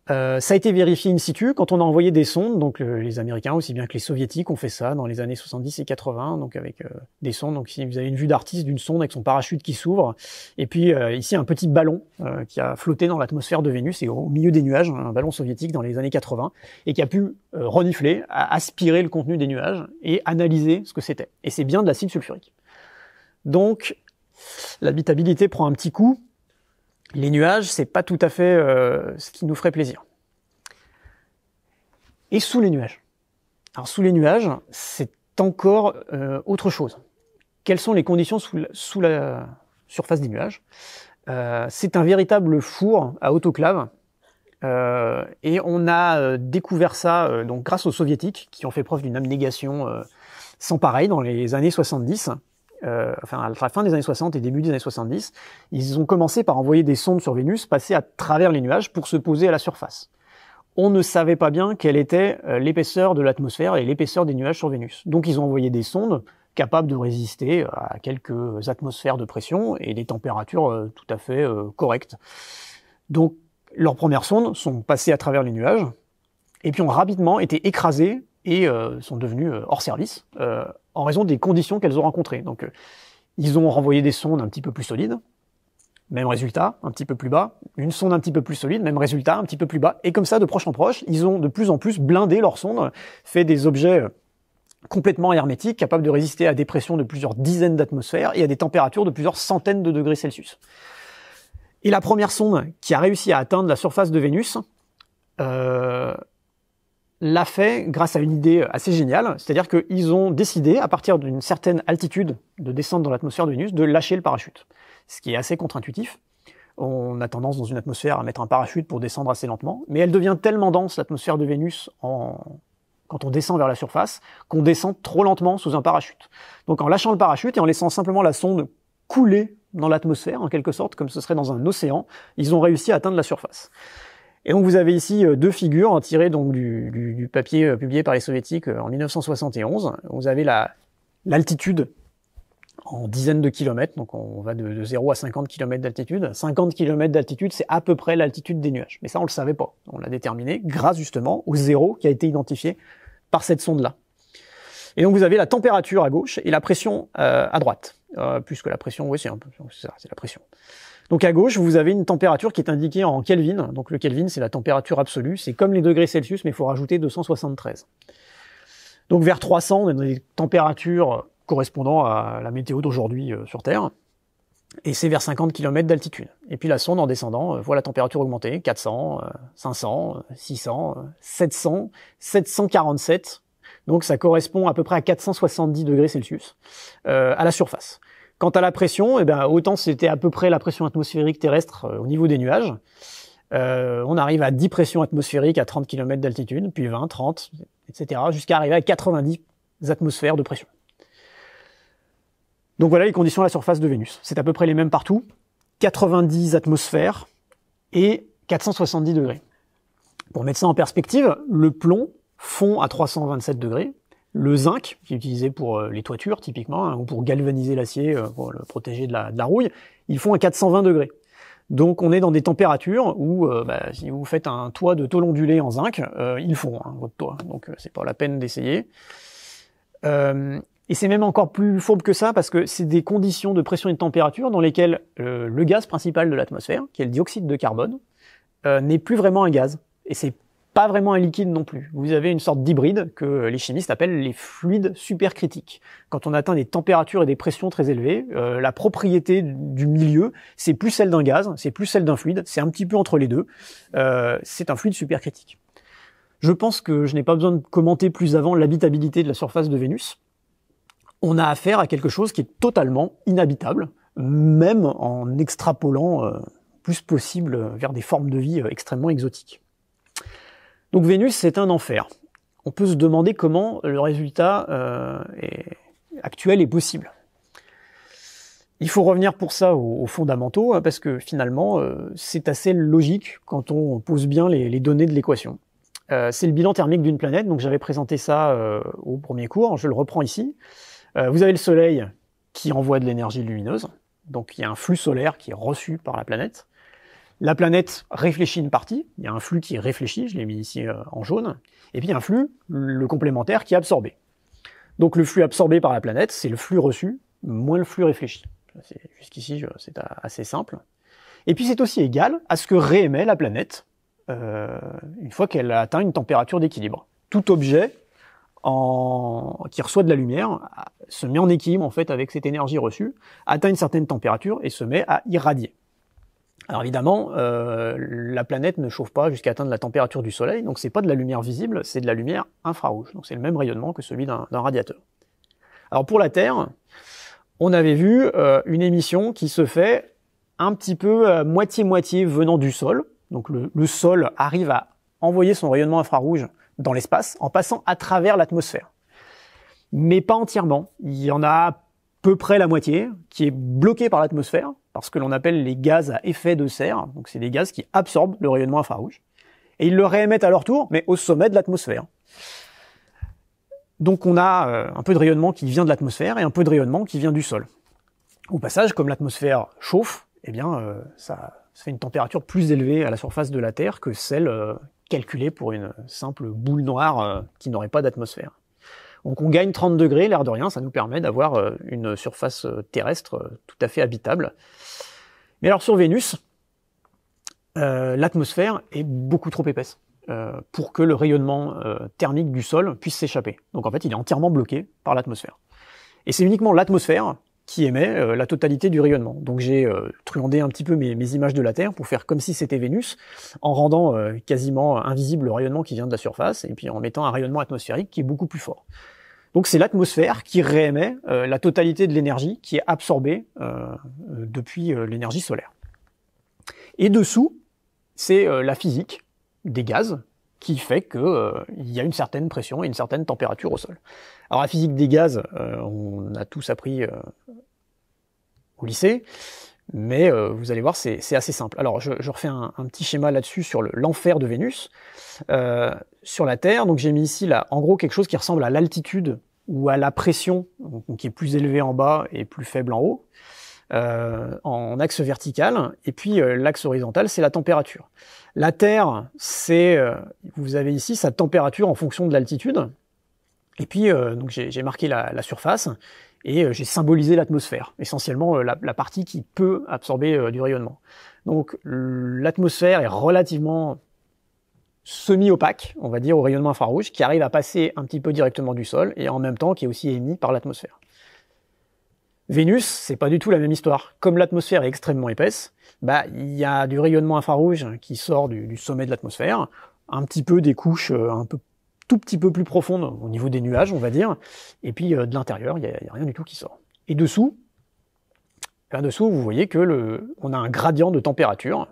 S1: Ça a été vérifié in situ quand on a envoyé des sondes, donc les Américains aussi bien que les Soviétiques ont fait ça dans les années 70 et 80, donc avec des sondes. Donc si vous avez une vue d'artiste d'une sonde avec son parachute qui s'ouvre, et puis ici un petit ballon qui a flotté dans l'atmosphère de Vénus et au milieu des nuages, un ballon soviétique dans les années 80, et qui a pu renifler, aspirer le contenu des nuages et analyser ce que c'était. Et c'est bien de l'acide sulfurique. Donc l'habitabilité prend un petit coup. Les nuages, c'est pas tout à fait ce qui nous ferait plaisir. Et sous les nuages. Alors sous les nuages, c'est encore autre chose. Quelles sont les conditions sous la surface des nuages? C'est un véritable four à autoclave. Et on a découvert ça donc grâce aux Soviétiques qui ont fait preuve d'une abnégation sans pareil dans les années 70. Enfin à la fin des années 60 et début des années 70, ils ont commencé par envoyer des sondes sur Vénus, passer à travers les nuages pour se poser à la surface. On ne savait pas bien quelle était l'épaisseur de l'atmosphère et l'épaisseur des nuages sur Vénus. Donc ils ont envoyé des sondes capables de résister à quelques atmosphères de pression et des températures tout à fait correctes. Donc leurs premières sondes sont passées à travers les nuages et puis ont rapidement été écrasées et sont devenues hors service en raison des conditions qu'elles ont rencontrées. Donc ils ont renvoyé des sondes un petit peu plus solides, même résultat, un petit peu plus bas, une sonde un petit peu plus solide, même résultat, un petit peu plus bas, et comme ça, de proche en proche, ils ont de plus en plus blindé leurs sondes, fait des objets complètement hermétiques, capables de résister à des pressions de plusieurs dizaines d'atmosphères et à des températures de plusieurs centaines de degrés Celsius. Et la première sonde qui a réussi à atteindre la surface de Vénus l'a fait grâce à une idée assez géniale, c'est-à-dire qu'ils ont décidé, à partir d'une certaine altitude de descente dans l'atmosphère de Vénus, de lâcher le parachute. Ce qui est assez contre-intuitif. On a tendance dans une atmosphère à mettre un parachute pour descendre assez lentement, mais elle devient tellement dense, l'atmosphère de Vénus, quand on descend vers la surface, qu'on descend trop lentement sous un parachute. Donc en lâchant le parachute et en laissant simplement la sonde couler dans l'atmosphère, en quelque sorte, comme ce serait dans un océan, ils ont réussi à atteindre la surface. Et donc vous avez ici deux figures tirées donc du papier publié par les Soviétiques en 1971. Vous avez l'altitude en dizaines de kilomètres, donc on va de 0 à 50 km d'altitude. 50 km d'altitude, c'est à peu près l'altitude des nuages. Mais ça, on le savait pas. On l'a déterminé grâce justement au zéro qui a été identifié par cette sonde-là. Et donc vous avez la température à gauche et la pression à droite. Puisque la pression, oui, c'est ça, c'est la pression. Donc à gauche, vous avez une température qui est indiquée en Kelvin. Donc le Kelvin, c'est la température absolue. C'est comme les degrés Celsius, mais il faut rajouter 273. Donc vers 300, on a des températures correspondant à la météo d'aujourd'hui sur Terre. Et c'est vers 50 km d'altitude. Et puis la sonde, en descendant, voit la température augmenter. 400, 500, 600, 700, 747. Donc ça correspond à peu près à 470 degrés Celsius à la surface. Quant à la pression, eh ben, autant c'était à peu près la pression atmosphérique terrestre au niveau des nuages. On arrive à 10 pressions atmosphériques à 30 km d'altitude, puis 20, 30, etc., jusqu'à arriver à 90 atmosphères de pression. Donc voilà les conditions à la surface de Vénus. C'est à peu près les mêmes partout. 90 atmosphères et 470 degrés. Pour mettre ça en perspective, le plomb fond à 327 degrés. Le zinc, qui est utilisé pour les toitures typiquement, hein, ou pour galvaniser l'acier, pour le protéger de la rouille, ils font à 420 degrés. Donc on est dans des températures où si vous faites un toit de tôle ondulée en zinc, ils fond votre toit. Donc c'est pas la peine d'essayer. Et c'est même encore plus fourbe que ça parce que c'est des conditions de pression et de température dans lesquelles le gaz principal de l'atmosphère, qui est le dioxyde de carbone, n'est plus vraiment un gaz. Et c'est pas vraiment un liquide non plus. Vous avez une sorte d'hybride que les chimistes appellent les fluides supercritiques. Quand on atteint des températures et des pressions très élevées, la propriété du milieu, c'est plus celle d'un gaz, c'est plus celle d'un fluide, c'est un petit peu entre les deux. C'est un fluide supercritique. Je pense que je n'ai pas besoin de commenter plus avant l'habitabilité de la surface de Vénus. On a affaire à quelque chose qui est totalement inhabitable, même en extrapolant plus possible vers des formes de vie extrêmement exotiques. Donc Vénus, c'est un enfer. On peut se demander comment le résultat actuel est possible. Il faut revenir pour ça aux fondamentaux, parce que finalement, c'est assez logique quand on pose bien les données de l'équation. C'est le bilan thermique d'une planète, donc j'avais présenté ça au premier cours, je le reprends ici. Vous avez le Soleil qui envoie de l'énergie lumineuse, donc il y a un flux solaire qui est reçu par la planète. La planète réfléchit une partie, il y a un flux qui est réfléchi, je l'ai mis ici en jaune, et puis il y a un flux, le complémentaire, qui est absorbé. Donc le flux absorbé par la planète, c'est le flux reçu, moins le flux réfléchi. Jusqu'ici, c'est assez simple. Et puis c'est aussi égal à ce que réémet la planète une fois qu'elle a atteint une température d'équilibre. Tout objet qui reçoit de la lumière se met en équilibre en fait avec cette énergie reçue, atteint une certaine température et se met à irradier. Alors évidemment, la planète ne chauffe pas jusqu'à atteindre la température du Soleil, donc c'est pas de la lumière visible, c'est de la lumière infrarouge. Donc c'est le même rayonnement que celui d'un radiateur. Alors pour la Terre, on avait vu une émission qui se fait un petit peu moitié-moitié venant du sol. Donc le sol arrive à envoyer son rayonnement infrarouge dans l'espace en passant à travers l'atmosphère. Mais pas entièrement. Il y en a à peu près la moitié qui est bloquée par l'atmosphère, parce que l'on appelle les gaz à effet de serre. Donc c'est des gaz qui absorbent le rayonnement infrarouge. Et ils le réémettent à leur tour, mais au sommet de l'atmosphère. Donc on a un peu de rayonnement qui vient de l'atmosphère et un peu de rayonnement qui vient du sol. Au passage, comme l'atmosphère chauffe, eh bien ça fait une température plus élevée à la surface de la Terre que celle calculée pour une simple boule noire qui n'aurait pas d'atmosphère. Donc on gagne 30 degrés, l'air de rien, ça nous permet d'avoir une surface terrestre tout à fait habitable. Mais alors sur Vénus, l'atmosphère est beaucoup trop épaisse pour que le rayonnement thermique du sol puisse s'échapper. Donc en fait, il est entièrement bloqué par l'atmosphère. Et c'est uniquement l'atmosphère qui émet la totalité du rayonnement. Donc j'ai truandé un petit peu mes images de la Terre pour faire comme si c'était Vénus, en rendant quasiment invisible le rayonnement qui vient de la surface, et puis en mettant un rayonnement atmosphérique qui est beaucoup plus fort. Donc c'est l'atmosphère qui réémet la totalité de l'énergie qui est absorbée depuis l'énergie solaire. Et dessous, c'est la physique des gaz qui fait qu'il y a une certaine pression et une certaine température au sol. Alors la physique des gaz, on a tous appris au lycée, mais vous allez voir, c'est assez simple. Alors je refais un petit schéma là-dessus sur l'enfer de Vénus. Sur la Terre, donc j'ai mis ici là, en gros quelque chose qui ressemble à l'altitude ou à la pression, donc qui est plus élevée en bas et plus faible en haut, en axe vertical, et puis l'axe horizontal, c'est la température. La Terre, c'est, vous avez ici sa température en fonction de l'altitude, et puis donc j'ai marqué la surface, et j'ai symbolisé l'atmosphère, essentiellement la partie qui peut absorber du rayonnement. Donc l'atmosphère est relativement semi-opaque, on va dire, au rayonnement infrarouge, qui arrive à passer un petit peu directement du sol, et en même temps qui est aussi émis par l'atmosphère. Vénus, c'est pas du tout la même histoire. Comme l'atmosphère est extrêmement épaisse, il y a du rayonnement infrarouge qui sort du sommet de l'atmosphère, un petit peu des couches tout petit peu plus profondes au niveau des nuages, on va dire, et puis de l'intérieur, il y a rien du tout qui sort. Et dessous, vous voyez que on a un gradient de température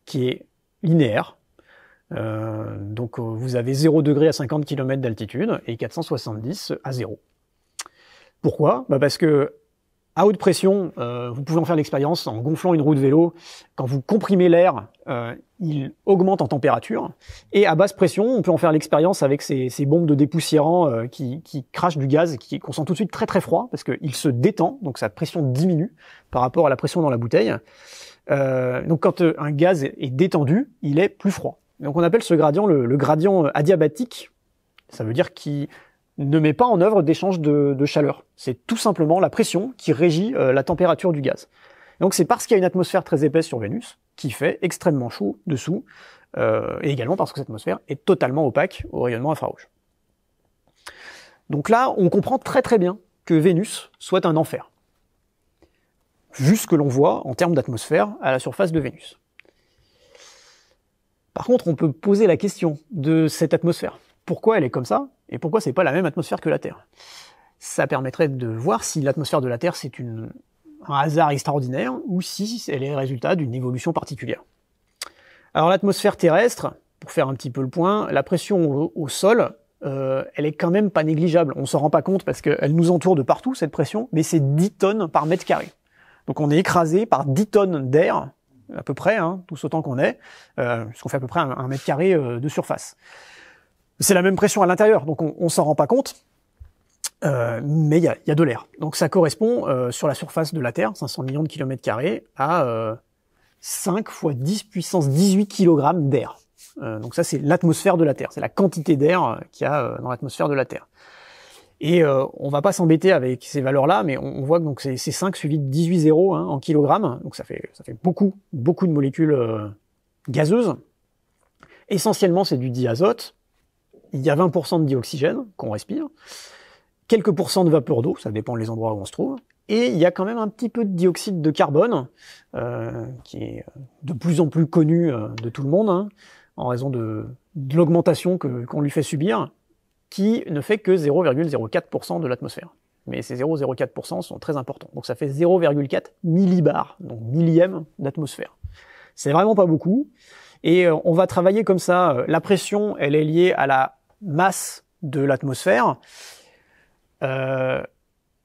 S1: qui est linéaire. Donc vous avez 0 degré à 50 km d'altitude et 470 à 0. Pourquoi ? Parce que à haute pression, vous pouvez en faire l'expérience en gonflant une roue de vélo. Quand vous comprimez l'air, il augmente en température. Et à basse pression, on peut en faire l'expérience avec ces bombes de dépoussiérant qui crachent du gaz, qu'on sent tout de suite très très froid, parce qu'il se détend, donc sa pression diminue par rapport à la pression dans la bouteille. Donc quand un gaz est détendu, il est plus froid. Donc on appelle ce gradient le gradient adiabatique. Ça veut dire qu'il ne met pas en œuvre d'échange de chaleur. C'est tout simplement la pression qui régit la température du gaz. Et donc c'est parce qu'il y a une atmosphère très épaisse sur Vénus qui fait extrêmement chaud dessous, et également parce que cette atmosphère est totalement opaque au rayonnement infrarouge. Donc là, on comprend très très bien que Vénus soit un enfer, vu ce que l'on voit en termes d'atmosphère à la surface de Vénus. Par contre, on peut poser la question de cette atmosphère. Pourquoi elle est comme ça ? Et pourquoi c'est pas la même atmosphère que la Terre? Ça permettrait de voir si l'atmosphère de la Terre c'est un hasard extraordinaire ou si elle est le résultat d'une évolution particulière. Alors l'atmosphère terrestre, pour faire un petit peu le point, la pression au sol, elle est quand même pas négligeable. On s'en rend pas compte parce qu'elle nous entoure de partout, cette pression, mais c'est 10 tonnes par mètre carré. Donc on est écrasé par 10 tonnes d'air, à peu près, tous autant qu'on est, puisqu'on fait à peu près un mètre carré de surface. C'est la même pression à l'intérieur, donc on s'en rend pas compte, mais il y a de l'air. Donc ça correspond sur la surface de la Terre, 500 millions de kilomètres carrés, à 5 fois 10 puissance 18 kg d'air. Donc ça, c'est l'atmosphère de la Terre. C'est la quantité d'air qu'il y a dans l'atmosphère de la Terre. Et on va pas s'embêter avec ces valeurs-là, mais on voit que donc c'est 5 suivi de 18 zéros en kilogrammes. Donc ça fait beaucoup de molécules gazeuses. Essentiellement, c'est du diazote. Il y a 20% de dioxygène qu'on respire. Quelques pourcents de vapeur d'eau, ça dépend des endroits où on se trouve. Et il y a quand même un petit peu de dioxyde de carbone, qui est de plus en plus connu de tout le monde, en raison de l'augmentation qu'on lui fait subir, qui ne fait que 0,04% de l'atmosphère. Mais ces 0,04% sont très importants. Donc ça fait 0,4 millibars, donc millième d'atmosphère. C'est vraiment pas beaucoup. Et on va travailler comme ça. La pression, elle est liée à la masse de l'atmosphère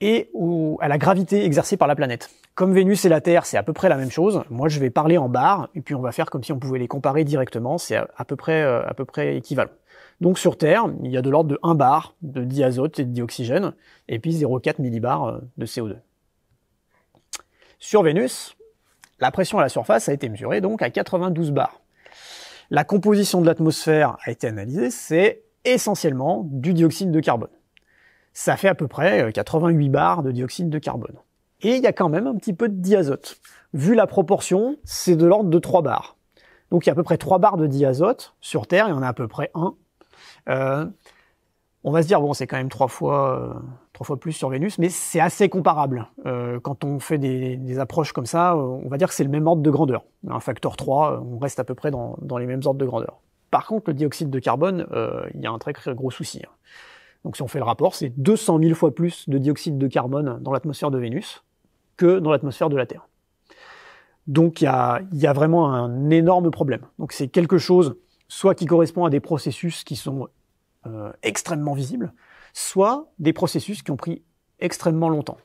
S1: et à la gravité exercée par la planète. Comme Vénus et la Terre, c'est à peu près la même chose. Moi, je vais parler en bars, et puis on va faire comme si on pouvait les comparer directement. C'est à peu près équivalent. Donc sur Terre, il y a de l'ordre de 1 bar de diazote et de dioxygène, et puis 0,4 millibars de CO2. Sur Vénus, la pression à la surface a été mesurée donc à 92 bars. La composition de l'atmosphère a été analysée, c'est essentiellement du dioxyde de carbone. Ça fait à peu près 88 bars de dioxyde de carbone. Et il y a quand même un petit peu de diazote. Vu la proportion, c'est de l'ordre de 3 bars. Donc il y a à peu près 3 bars de diazote. Sur Terre, il y en a à peu près 1. On va se dire, bon, c'est quand même 3 fois plus sur Vénus, mais c'est assez comparable. Quand on fait des approches comme ça, on va dire que c'est le même ordre de grandeur. Un facteur 3, on reste à peu près dans les mêmes ordres de grandeur. Par contre, le dioxyde de carbone, il y a un très gros souci. Donc si on fait le rapport, c'est 200 000 fois plus de dioxyde de carbone dans l'atmosphère de Vénus que dans l'atmosphère de la Terre. Donc il y a vraiment un énorme problème. Donc c'est quelque chose, soit qui correspond à des processus qui sont extrêmement visibles, soit des processus qui ont pris extrêmement longtemps.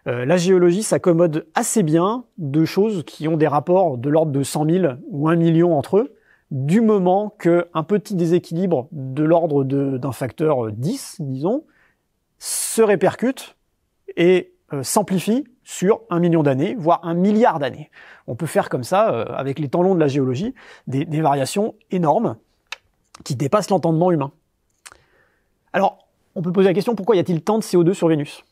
S1: La géologie s'accommode assez bien de choses qui ont des rapports de l'ordre de 100 000 ou 1 million entre eux, du moment qu'un petit déséquilibre de l'ordre d'un facteur 10, disons, se répercute et s'amplifie sur 1 million d'années, voire 1 milliard d'années. On peut faire comme ça, avec les temps longs de la géologie, des variations énormes qui dépassent l'entendement humain. Alors, on peut poser la question, pourquoi y a-t-il tant de CO2 sur Vénus?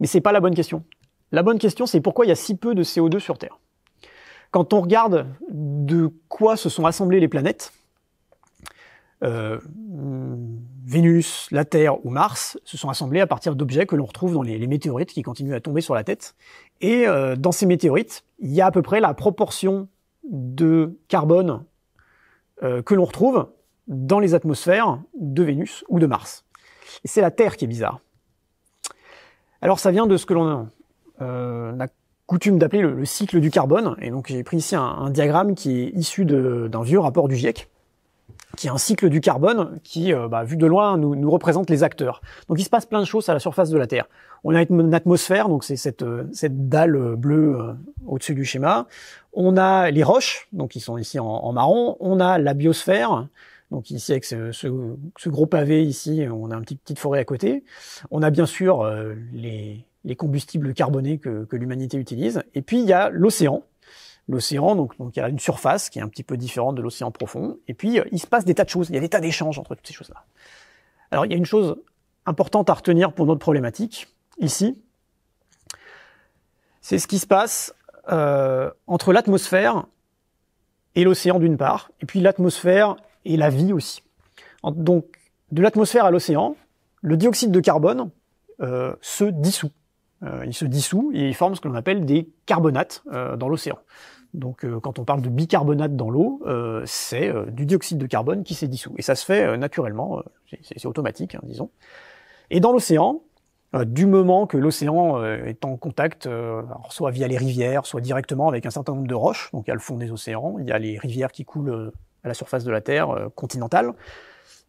S1: Mais c'est pas la bonne question. La bonne question, c'est pourquoi il y a si peu de CO2 sur Terre. Quand on regarde de quoi se sont assemblées les planètes, Vénus, la Terre ou Mars se sont assemblés à partir d'objets que l'on retrouve dans les météorites qui continuent à tomber sur la tête. Et dans ces météorites, il y a à peu près la proportion de carbone que l'on retrouve dans les atmosphères de Vénus ou de Mars. Et c'est la Terre qui est bizarre. Alors ça vient de ce que l'on a coutume d'appeler le cycle du carbone. Et donc j'ai pris ici un diagramme qui est issu d'un vieux rapport du GIEC, qui est un cycle du carbone qui, vu de loin, nous représente les acteurs. Donc il se passe plein de choses à la surface de la Terre. On a une atmosphère, donc c'est cette dalle bleue au-dessus du schéma. On a les roches, donc qui sont ici en marron. On a la biosphère, donc ici avec ce gros pavé ici, on a une petite forêt à côté. On a bien sûr les combustibles carbonés que l'humanité utilise. Et puis il y a l'océan. L'océan, donc il y a une surface qui est un petit peu différente de l'océan profond. Et puis il se passe des tas de choses, il y a des tas d'échanges entre toutes ces choses-là. Alors il y a une chose importante à retenir pour notre problématique, ici. C'est ce qui se passe entre l'atmosphère et l'océan d'une part, et puis l'atmosphère et la vie aussi. Donc de l'atmosphère à l'océan, le dioxyde de carbone se dissout. Il se dissout et il forme ce que l'on appelle des carbonates dans l'océan. Donc quand on parle de bicarbonate dans l'eau, c'est du dioxyde de carbone qui s'est dissous. Et ça se fait naturellement, c'est automatique, disons. Et dans l'océan, du moment que l'océan est en contact, alors soit via les rivières, soit directement avec un certain nombre de roches, donc il y a le fond des océans, il y a les rivières qui coulent à la surface de la Terre continentale,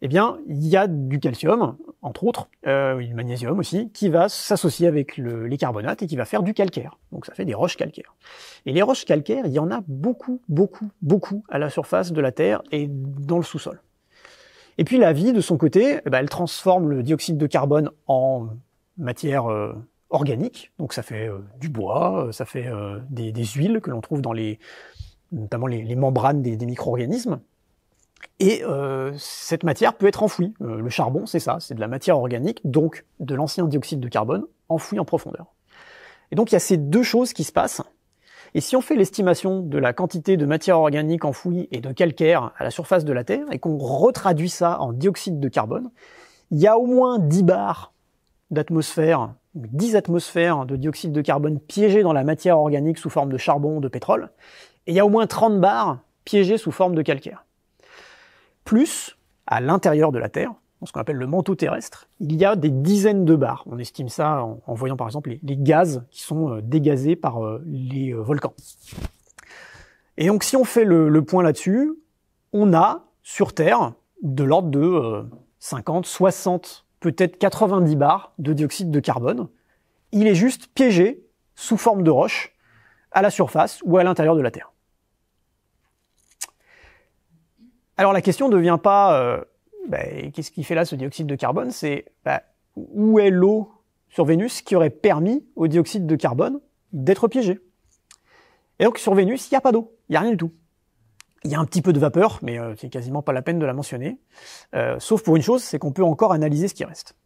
S1: eh bien, il y a du calcium, entre autres, du magnésium aussi, qui va s'associer avec les carbonates et qui va faire du calcaire. Donc ça fait des roches calcaires. Et les roches calcaires, il y en a beaucoup à la surface de la Terre et dans le sous-sol. Et puis la vie, de son côté, elle transforme le dioxyde de carbone en matière organique. Donc ça fait du bois, ça fait des huiles que l'on trouve dans les notamment les membranes des micro-organismes. Et cette matière peut être enfouie. Le charbon, c'est ça, c'est de la matière organique, donc de l'ancien dioxyde de carbone, enfoui en profondeur. Et donc il y a ces deux choses qui se passent. Et si on fait l'estimation de la quantité de matière organique enfouie et de calcaire à la surface de la Terre, et qu'on retraduit ça en dioxyde de carbone, il y a au moins 10 bars d'atmosphère, 10 atmosphères de dioxyde de carbone piégées dans la matière organique sous forme de charbon, de pétrole, et il y a au moins 30 bars piégés sous forme de calcaire. Plus, à l'intérieur de la Terre, dans ce qu'on appelle le manteau terrestre, il y a des dizaines de bars. On estime ça en voyant par exemple les gaz qui sont dégazés par les volcans. Et donc si on fait le point là-dessus, on a sur Terre de l'ordre de 50, 60, peut-être 90 bars de dioxyde de carbone. Il est juste piégé sous forme de roche à la surface ou à l'intérieur de la Terre. Alors la question ne devient pas qu'est-ce qui fait là ce dioxyde de carbone, c'est où est l'eau sur Vénus qui aurait permis au dioxyde de carbone d'être piégé. Et donc sur Vénus, il n'y a pas d'eau, il n'y a rien du tout. Il y a un petit peu de vapeur, mais c'est quasiment pas la peine de la mentionner, sauf pour une chose, c'est qu'on peut encore analyser ce qui reste.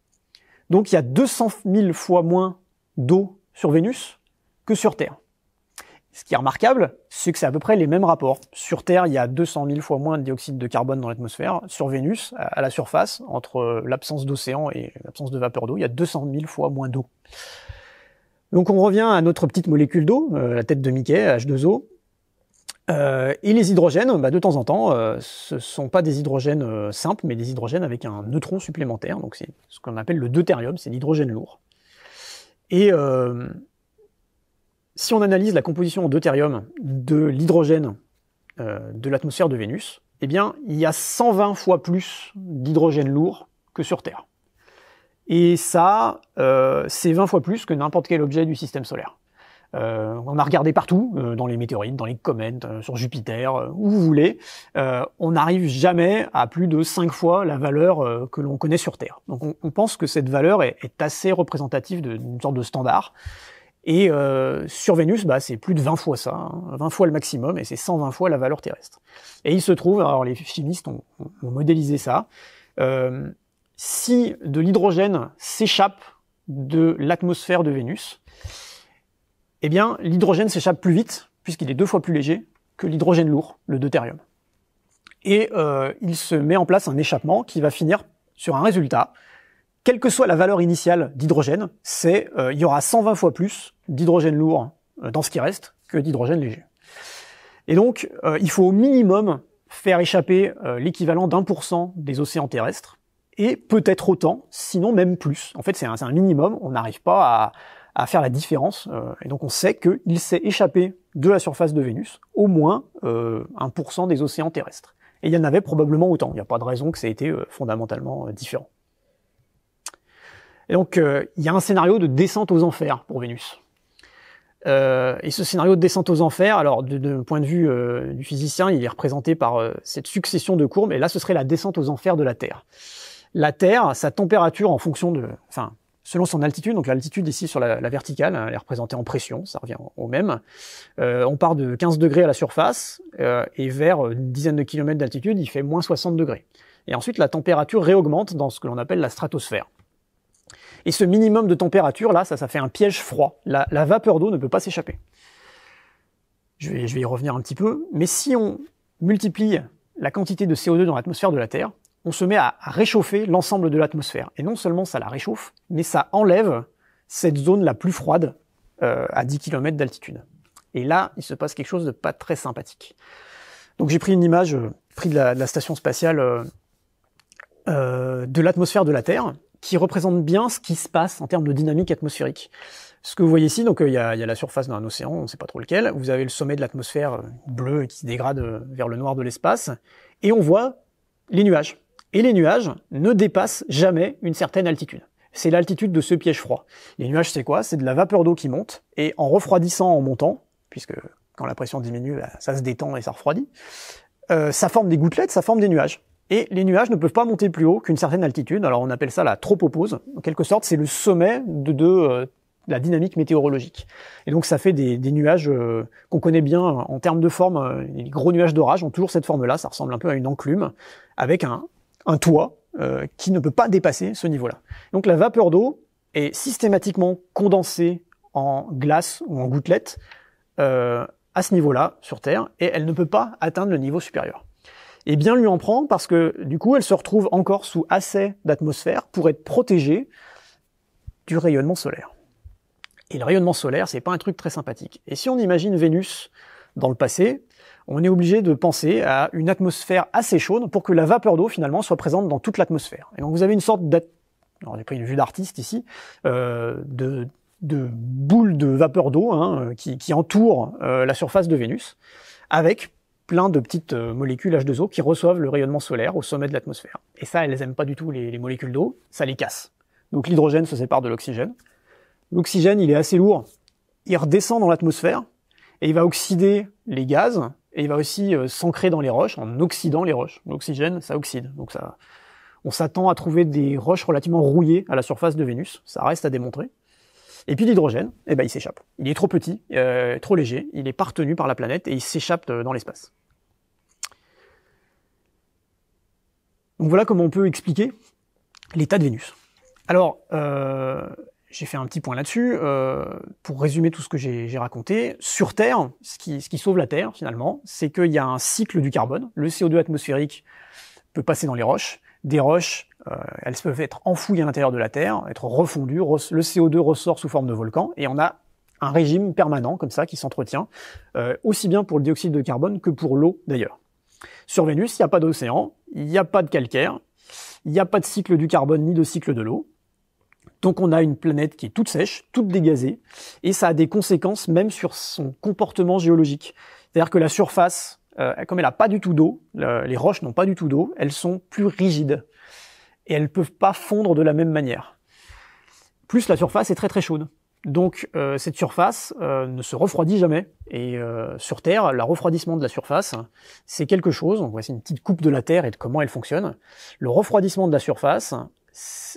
S1: Donc il y a 200 000 fois moins d'eau sur Vénus que sur Terre. Ce qui est remarquable, c'est que c'est à peu près les mêmes rapports. Sur Terre, il y a 200 000 fois moins de dioxyde de carbone dans l'atmosphère. Sur Vénus, à la surface, entre l'absence d'océan et l'absence de vapeur d'eau, il y a 200 000 fois moins d'eau. Donc on revient à notre petite molécule d'eau, la tête de Mickey, H2O. Et les hydrogènes, de temps en temps, ce sont pas des hydrogènes simples, mais des hydrogènes avec un neutron supplémentaire. Donc c'est ce qu'on appelle le deutérium, c'est l'hydrogène lourd. Et si on analyse la composition en deutérium de l'hydrogène de l'atmosphère de Vénus, eh bien, il y a 120 fois plus d'hydrogène lourd que sur Terre. Et ça, c'est 20 fois plus que n'importe quel objet du système solaire. On a regardé partout, dans les météorites, dans les comètes, sur Jupiter, où vous voulez. On n'arrive jamais à plus de 5 fois la valeur que l'on connaît sur Terre. Donc on pense que cette valeur est assez représentative d'une sorte de standard. Et sur Vénus, c'est plus de 20 fois ça, 20 fois le maximum, et c'est 120 fois la valeur terrestre. Et il se trouve, alors les chimistes ont modélisé ça, si de l'hydrogène s'échappe de l'atmosphère de Vénus, eh bien l'hydrogène s'échappe plus vite, puisqu'il est 2 fois plus léger que l'hydrogène lourd, le deutérium. Et il se met en place un échappement qui va finir sur un résultat. Quelle que soit la valeur initiale d'hydrogène, il y aura 120 fois plus d'hydrogène lourd dans ce qui reste que d'hydrogène léger. Et donc, il faut au minimum faire échapper l'équivalent d'1% des océans terrestres, et peut-être autant, sinon même plus. En fait, c'est un minimum, on n'arrive pas à faire la différence, et donc on sait qu'il s'est échappé de la surface de Vénus au moins 1% des océans terrestres. Et il y en avait probablement autant, il n'y a pas de raison que ça ait été fondamentalement différent. Et donc, il y a un scénario de descente aux enfers pour Vénus. Et ce scénario de descente aux enfers, alors de point de vue du physicien, il est représenté par cette succession de courbes, et là ce serait la descente aux enfers de la Terre. La Terre, sa température en fonction selon son altitude, donc l'altitude ici sur la verticale, elle est représentée en pression, ça revient au même. On part de 15 degrés à la surface, et vers une dizaine de kilomètres d'altitude, il fait moins 60 degrés. Et ensuite la température réaugmente dans ce que l'on appelle la stratosphère. Et ce minimum de température, là, ça fait un piège froid. La vapeur d'eau ne peut pas s'échapper. Je vais y revenir un petit peu. Mais si on multiplie la quantité de CO2 dans l'atmosphère de la Terre, on se met à réchauffer l'ensemble de l'atmosphère. Et non seulement ça la réchauffe, mais ça enlève cette zone la plus froide à 10 km d'altitude. Et là, il se passe quelque chose de pas très sympathique. Donc j'ai pris une image, pris de la station spatiale de l'atmosphère de la Terre, qui représente bien ce qui se passe en termes de dynamique atmosphérique. Ce que vous voyez ici, donc il y a la surface d'un océan, on ne sait pas trop lequel, vous avez le sommet de l'atmosphère bleu qui se dégrade vers le noir de l'espace, et on voit les nuages. Et les nuages ne dépassent jamais une certaine altitude. C'est l'altitude de ce piège froid. Les nuages, c'est quoi? C'est de la vapeur d'eau qui monte, et en refroidissant en montant, puisque quand la pression diminue, ça se détend et ça refroidit, ça forme des gouttelettes, ça forme des nuages. Et les nuages ne peuvent pas monter plus haut qu'une certaine altitude, alors on appelle ça la tropopause. En quelque sorte, c'est le sommet de la dynamique météorologique. Et donc ça fait des nuages qu'on connaît bien en termes de forme. Les gros nuages d'orage ont toujours cette forme-là, ça ressemble un peu à une enclume, avec un toit qui ne peut pas dépasser ce niveau-là. Donc la vapeur d'eau est systématiquement condensée en glace ou en gouttelettes à ce niveau-là, sur Terre, et elle ne peut pas atteindre le niveau supérieur. Et bien lui en prend parce que du coup elle se retrouve encore sous assez d'atmosphère pour être protégée du rayonnement solaire. Et le rayonnement solaire, c'est pas un truc très sympathique. Et si on imagine Vénus dans le passé, on est obligé de penser à une atmosphère assez chaude pour que la vapeur d'eau finalement soit présente dans toute l'atmosphère. Et donc vous avez une sorte alors j'ai pris une vue d'artiste ici, de boules de vapeur d'eau qui entourent la surface de Vénus, avec plein de petites molécules H2O qui reçoivent le rayonnement solaire au sommet de l'atmosphère. Et ça, elles aiment pas du tout les molécules d'eau, ça les casse. Donc l'hydrogène se sépare de l'oxygène. L'oxygène, il est assez lourd, il redescend dans l'atmosphère, et il va oxyder les gaz, et il va aussi s'ancrer dans les roches, en oxydant les roches. L'oxygène, ça oxyde. Donc on s'attend à trouver des roches relativement rouillées à la surface de Vénus, ça reste à démontrer. Et puis l'hydrogène, il s'échappe. Il est trop petit, trop léger, il est pas retenu par la planète et il s'échappe dans l'espace. Donc voilà comment on peut expliquer l'état de Vénus. Alors, j'ai fait un petit point là-dessus, pour résumer tout ce que j'ai raconté. Sur Terre, ce qui sauve la Terre, finalement, c'est qu'il y a un cycle du carbone. Le CO2 atmosphérique peut passer dans les roches. Des roches, elles peuvent être enfouies à l'intérieur de la Terre, être refondues, le CO2 ressort sous forme de volcan, et on a un régime permanent, comme ça, qui s'entretient, aussi bien pour le dioxyde de carbone que pour l'eau, d'ailleurs. Sur Vénus, il n'y a pas d'océan, il n'y a pas de calcaire, il n'y a pas de cycle du carbone ni de cycle de l'eau. Donc on a une planète qui est toute sèche, toute dégazée, et ça a des conséquences même sur son comportement géologique. C'est-à-dire que la surface, comme elle n'a pas du tout d'eau, les roches n'ont pas du tout d'eau, elles sont plus rigides, et elles ne peuvent pas fondre de la même manière. Plus la surface est très très chaude. Donc cette surface ne se refroidit jamais, et sur Terre, le refroidissement de la surface, c'est quelque chose, donc voici une petite coupe de la Terre et de comment elle fonctionne. Le refroidissement de la surface,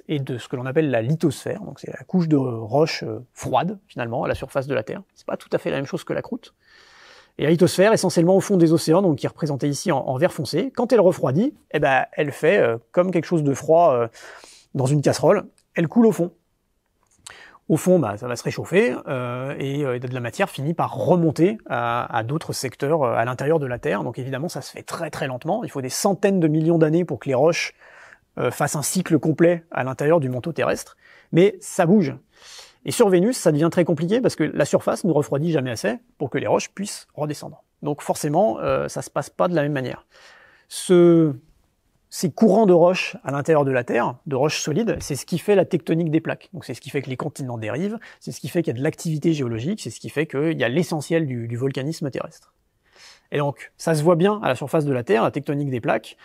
S1: et de ce que l'on appelle la lithosphère, donc c'est la couche de roche froide finalement à la surface de la Terre. C'est pas tout à fait la même chose que la croûte. Et la lithosphère, essentiellement au fond des océans, donc qui est représentée ici en vert foncé, quand elle refroidit, elle fait comme quelque chose de froid dans une casserole, elle coule au fond. Au fond, ça va se réchauffer et de la matière finit par remonter à d'autres secteurs à l'intérieur de la Terre. Donc évidemment, ça se fait très très lentement. Il faut des centaines de millions d'années pour que les roches fasse un cycle complet à l'intérieur du manteau terrestre, mais ça bouge. Et sur Vénus, ça devient très compliqué parce que la surface ne refroidit jamais assez pour que les roches puissent redescendre. Donc forcément, ça se passe pas de la même manière. Ces courants de roches à l'intérieur de la Terre, de roches solides, c'est ce qui fait la tectonique des plaques. Donc c'est ce qui fait que les continents dérivent, c'est ce qui fait qu'il y a de l'activité géologique, c'est ce qui fait qu'il y a l'essentiel du volcanisme terrestre. Et donc, ça se voit bien à la surface de la Terre, la tectonique des plaques,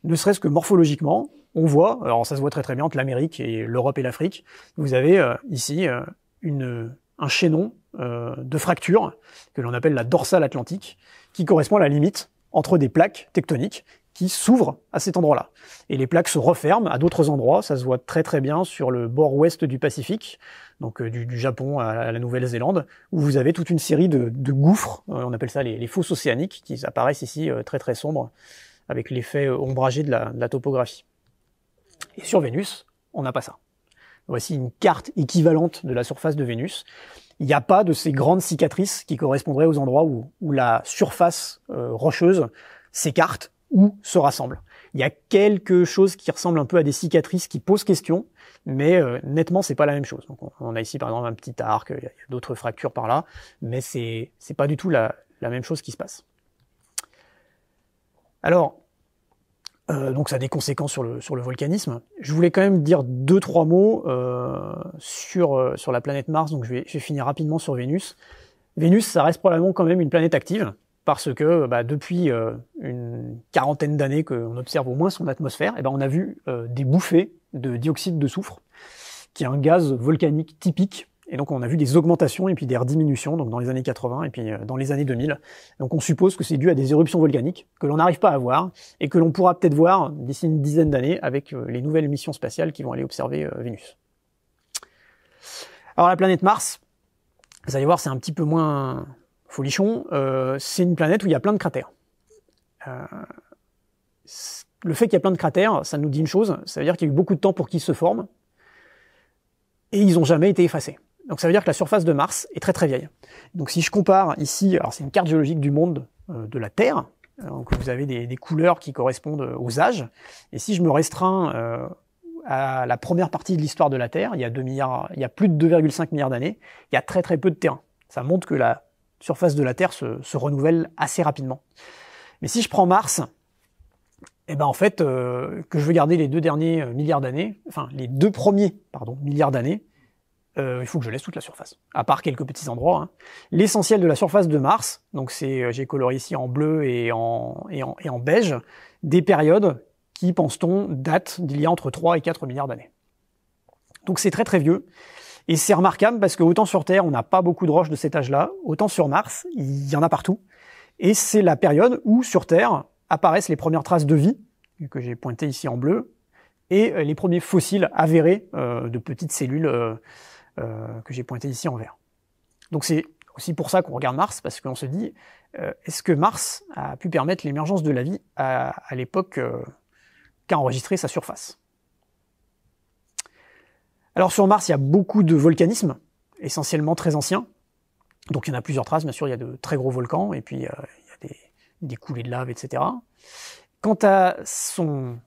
S1: ne serait-ce que morphologiquement, on voit, alors ça se voit très très bien entre l'Amérique et l'Europe et l'Afrique, vous avez ici un chaînon de fractures que l'on appelle la dorsale atlantique, qui correspond à la limite entre des plaques tectoniques qui s'ouvrent à cet endroit-là. Et les plaques se referment à d'autres endroits, ça se voit très très bien sur le bord ouest du Pacifique, donc du Japon à la Nouvelle-Zélande, où vous avez toute une série de gouffres, on appelle ça les fosses océaniques, qui apparaissent ici très très sombres, avec l'effet ombragé de la topographie. Et sur Vénus, on n'a pas ça. Voici une carte équivalente de la surface de Vénus. Il n'y a pas de ces grandes cicatrices qui correspondraient aux endroits où la surface rocheuse s'écarte ou se rassemble. Il y a quelque chose qui ressemble un peu à des cicatrices qui posent question, mais nettement c'est pas la même chose. Donc on a ici par exemple un petit arc, il y a d'autres fractures par là, mais c'est pas du tout la même chose qui se passe. Alors, donc ça a des conséquences sur le volcanisme. Je voulais quand même dire 2-3 mots sur la planète Mars, donc je vais finir rapidement sur Vénus. Vénus, ça reste probablement quand même une planète active, parce que depuis une quarantaine d'années qu'on observe au moins son atmosphère, on a vu des bouffées de dioxyde de soufre, qui est un gaz volcanique typique. Et donc on a vu des augmentations et puis des diminutions donc dans les années 80 et puis dans les années 2000. Donc on suppose que c'est dû à des éruptions volcaniques que l'on n'arrive pas à voir et que l'on pourra peut-être voir d'ici une dizaine d'années avec les nouvelles missions spatiales qui vont aller observer Vénus. Alors la planète Mars, vous allez voir, c'est un petit peu moins folichon. C'est une planète où il y a plein de cratères. Le fait qu'il y a plein de cratères, ça nous dit une chose, ça veut dire qu'il y a eu beaucoup de temps pour qu'ils se forment, et ils n'ont jamais été effacés. Donc ça veut dire que la surface de Mars est très très vieille. Donc si je compare ici, alors c'est une carte géologique du monde de la Terre, donc vous avez des couleurs qui correspondent aux âges, et si je me restreins à la première partie de l'histoire de la Terre, il y a plus de 2,5 milliards d'années, il y a très très peu de terrain. Ça montre que la surface de la Terre se renouvelle assez rapidement. Mais si je prends Mars, eh ben en fait, que je veux garder les 2 derniers milliards d'années, enfin les 2 premiers, milliards d'années, il faut que je laisse toute la surface, à part quelques petits endroits. Hein. L'essentiel de la surface de Mars, donc c'est, j'ai coloré ici en bleu et en beige, des périodes qui, pense-t-on, datent d'il y a entre 3 et 4 milliards d'années. Donc c'est très très vieux, et c'est remarquable parce que autant sur Terre, on n'a pas beaucoup de roches de cet âge-là, autant sur Mars, il y en a partout, et c'est la période où, sur Terre, apparaissent les premières traces de vie, que j'ai pointées ici en bleu, et les premiers fossiles avérés de petites cellules que j'ai pointées ici en vert. Donc c'est aussi pour ça qu'on regarde Mars, parce qu'on se dit, est-ce que Mars a pu permettre l'émergence de la vie à l'époque qu'a enregistré sa surface? Alors sur Mars, il y a beaucoup de volcanisme, essentiellement très ancien. Donc il y en a plusieurs traces, bien sûr, il y a de très gros volcans, et puis il y a des coulées de lave, etc. Quant à son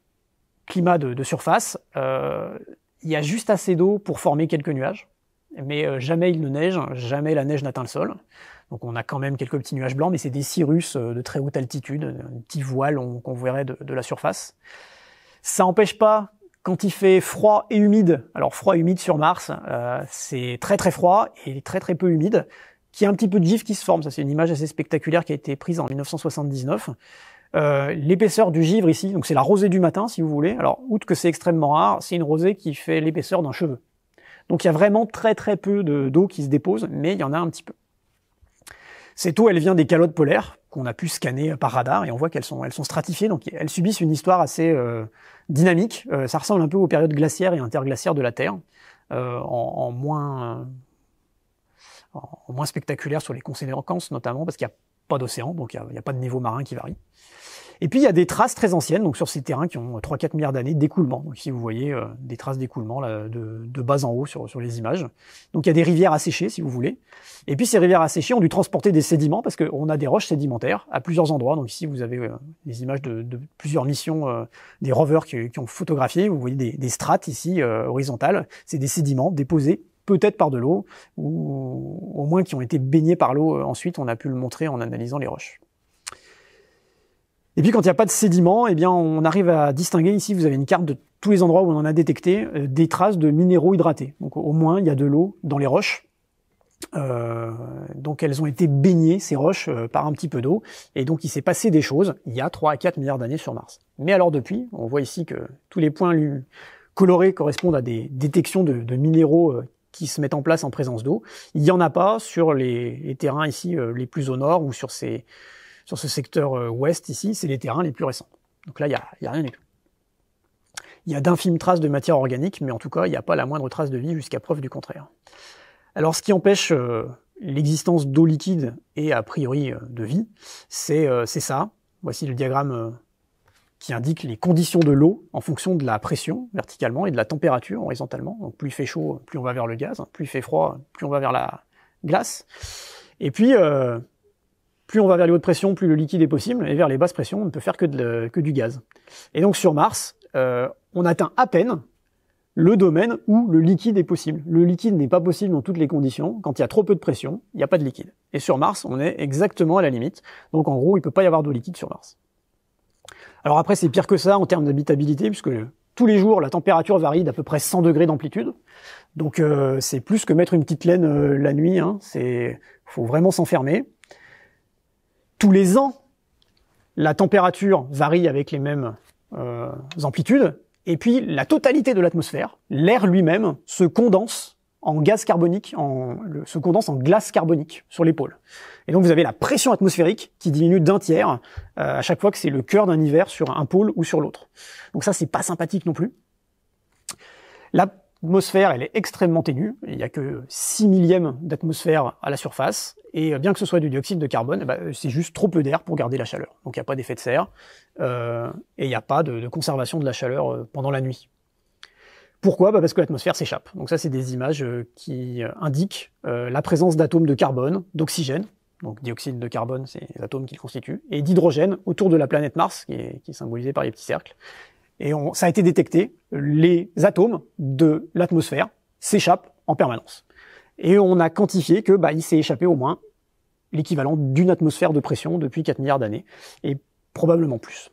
S1: climat de surface, il y a juste assez d'eau pour former quelques nuages, mais jamais il ne neige, jamais la neige n'atteint le sol. Donc on a quand même quelques petits nuages blancs, mais c'est des cirrus de très haute altitude, un petit voile qu'on verrait de la surface. Ça n'empêche pas, quand il fait froid et humide, alors froid et humide sur Mars, c'est très très froid et très très peu humide, qu'il y a un petit peu de givre qui se forme. Ça c'est une image assez spectaculaire qui a été prise en 1979. L'épaisseur du givre ici, donc c'est la rosée du matin si vous voulez. Alors outre que c'est extrêmement rare, c'est une rosée qui fait l'épaisseur d'un cheveu. Donc il y a vraiment très très peu d'eau qui se dépose, mais il y en a un petit peu. Cette eau, elle vient des calottes polaires qu'on a pu scanner par radar et on voit qu'elles sont stratifiées, donc elles subissent une histoire assez dynamique. Ça ressemble un peu aux périodes glaciaires et interglaciaires de la Terre, en moins spectaculaire sur les conséquences notamment parce qu'il n'y a pas d'océan, donc il n'y a pas de niveau marin qui varie. Et puis il y a des traces très anciennes, donc sur ces terrains qui ont 3-4 milliards d'années d'écoulement. Donc ici vous voyez des traces d'écoulement de bas en haut sur les images. Donc il y a des rivières asséchées si vous voulez. Et puis ces rivières asséchées ont dû transporter des sédiments parce qu'on a des roches sédimentaires à plusieurs endroits. Donc ici vous avez des images de plusieurs missions, des rovers qui ont photographié. Vous voyez des strates ici horizontales. C'est des sédiments déposés peut-être par de l'eau ou au moins qui ont été baignés par l'eau. Ensuite on a pu le montrer en analysant les roches. Et puis quand il n'y a pas de sédiments, eh bien on arrive à distinguer, ici vous avez une carte de tous les endroits où on en a détecté, des traces de minéraux hydratés. Donc au moins il y a de l'eau dans les roches. Donc elles ont été baignées, ces roches, par un petit peu d'eau. Et donc il s'est passé des choses il y a 3 à 4 milliards d'années sur Mars. Mais alors depuis, on voit ici que tous les points colorés correspondent à des détections de minéraux qui se mettent en place en présence d'eau. Il n'y en a pas sur les terrains ici les plus au nord ou sur ce secteur ouest ici, c'est les terrains les plus récents. Donc là, il y a rien du tout. Il y a d'infimes traces de matière organique, mais en tout cas, il n'y a pas la moindre trace de vie jusqu'à preuve du contraire. Alors, ce qui empêche l'existence d'eau liquide et a priori de vie, c'est ça. Voici le diagramme qui indique les conditions de l'eau en fonction de la pression verticalement et de la température horizontalement. Donc plus il fait chaud, plus on va vers le gaz, plus il fait froid, plus on va vers la glace. Et puis plus on va vers les hautes pressions, plus le liquide est possible, et vers les basses pressions, on ne peut faire que du gaz. Et donc sur Mars, on atteint à peine le domaine où le liquide est possible. Le liquide n'est pas possible dans toutes les conditions. Quand il y a trop peu de pression, il n'y a pas de liquide. Et sur Mars, on est exactement à la limite. Donc en gros, il ne peut pas y avoir d'eau liquide sur Mars. Alors après, c'est pire que ça en termes d'habitabilité, puisque tous les jours, la température varie d'à peu près 100 degrés d'amplitude. Donc c'est plus que mettre une petite laine la nuit. Hein. Faut vraiment s'enfermer. Tous les ans, la température varie avec les mêmes amplitudes, et puis la totalité de l'atmosphère, l'air lui-même, se condense en gaz carbonique, se condense en glace carbonique sur les pôles. Et donc vous avez la pression atmosphérique qui diminue d'un tiers à chaque fois que c'est le cœur d'un hiver sur un pôle ou sur l'autre. Donc ça, c'est pas sympathique non plus. La l'atmosphère, elle est extrêmement ténue. Il n'y a que 6 millièmes d'atmosphère à la surface. Et bien que ce soit du dioxyde de carbone, c'est juste trop peu d'air pour garder la chaleur. Donc il n'y a pas d'effet de serre et il n'y a pas de conservation de la chaleur pendant la nuit. Pourquoi? Parce que l'atmosphère s'échappe. Donc ça, c'est des images qui indiquent la présence d'atomes de carbone, d'oxygène, donc dioxyde de carbone, c'est les atomes qui le constituent, et d'hydrogène autour de la planète Mars, qui est symbolisée par les petits cercles. Et ça a été détecté, les atomes de l'atmosphère s'échappent en permanence. Et on a quantifié que il s'est échappé au moins l'équivalent d'une atmosphère de pression depuis 4 milliards d'années, et probablement plus.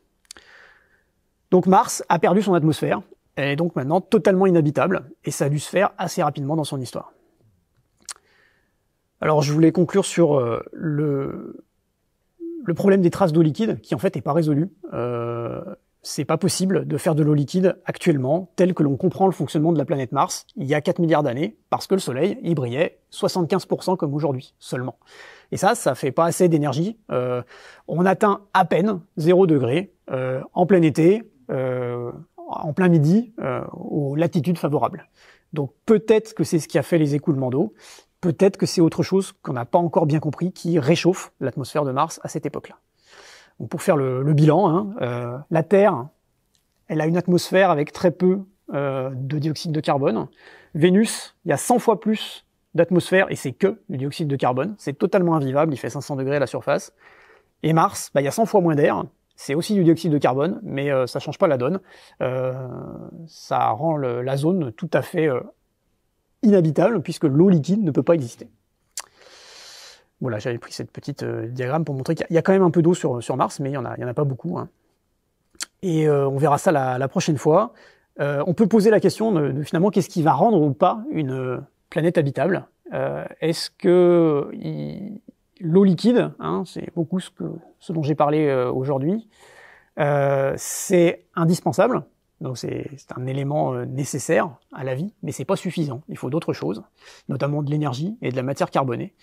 S1: Donc Mars a perdu son atmosphère, elle est donc maintenant totalement inhabitable, et ça a dû se faire assez rapidement dans son histoire. Alors je voulais conclure sur le problème des traces d'eau liquide, qui en fait n'est pas résolu. C'est pas possible de faire de l'eau liquide actuellement, tel que l'on comprend le fonctionnement de la planète Mars, il y a 4 milliards d'années, parce que le Soleil, il brillait 75% comme aujourd'hui, seulement. Et ça fait pas assez d'énergie. On atteint à peine 0 degré en plein été, en plein midi, aux latitudes favorables. Donc peut-être que c'est ce qui a fait les écoulements d'eau, peut-être que c'est autre chose qu'on n'a pas encore bien compris qui réchauffe l'atmosphère de Mars à cette époque-là. Donc pour faire le bilan, la Terre, elle a une atmosphère avec très peu de dioxyde de carbone. Vénus, il y a 100 fois plus d'atmosphère et c'est que du dioxyde de carbone. C'est totalement invivable, il fait 500 degrés à la surface. Et Mars, il y a 100 fois moins d'air. C'est aussi du dioxyde de carbone, mais ça change pas la donne. Ça rend la zone tout à fait inhabitable, puisque l'eau liquide ne peut pas exister. Voilà, j'avais pris cette petite diagramme pour montrer qu'il y a quand même un peu d'eau sur Mars, mais il y en a pas beaucoup. Hein. Et on verra ça la prochaine fois. On peut poser la question de finalement qu'est-ce qui va rendre ou pas une planète habitable. Est-ce que l'eau liquide, hein, c'est beaucoup ce dont j'ai parlé aujourd'hui, c'est indispensable, donc c'est un élément nécessaire à la vie, mais c'est pas suffisant. Il faut d'autres choses, notamment de l'énergie et de la matière carbonée.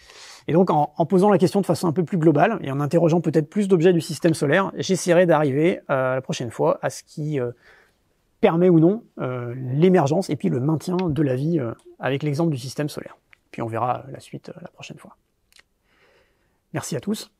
S1: Et donc en posant la question de façon un peu plus globale et en interrogeant peut-être plus d'objets du système solaire, j'essaierai d'arriver la prochaine fois à ce qui permet ou non l'émergence et puis le maintien de la vie avec l'exemple du système solaire. Puis on verra la suite la prochaine fois. Merci à tous.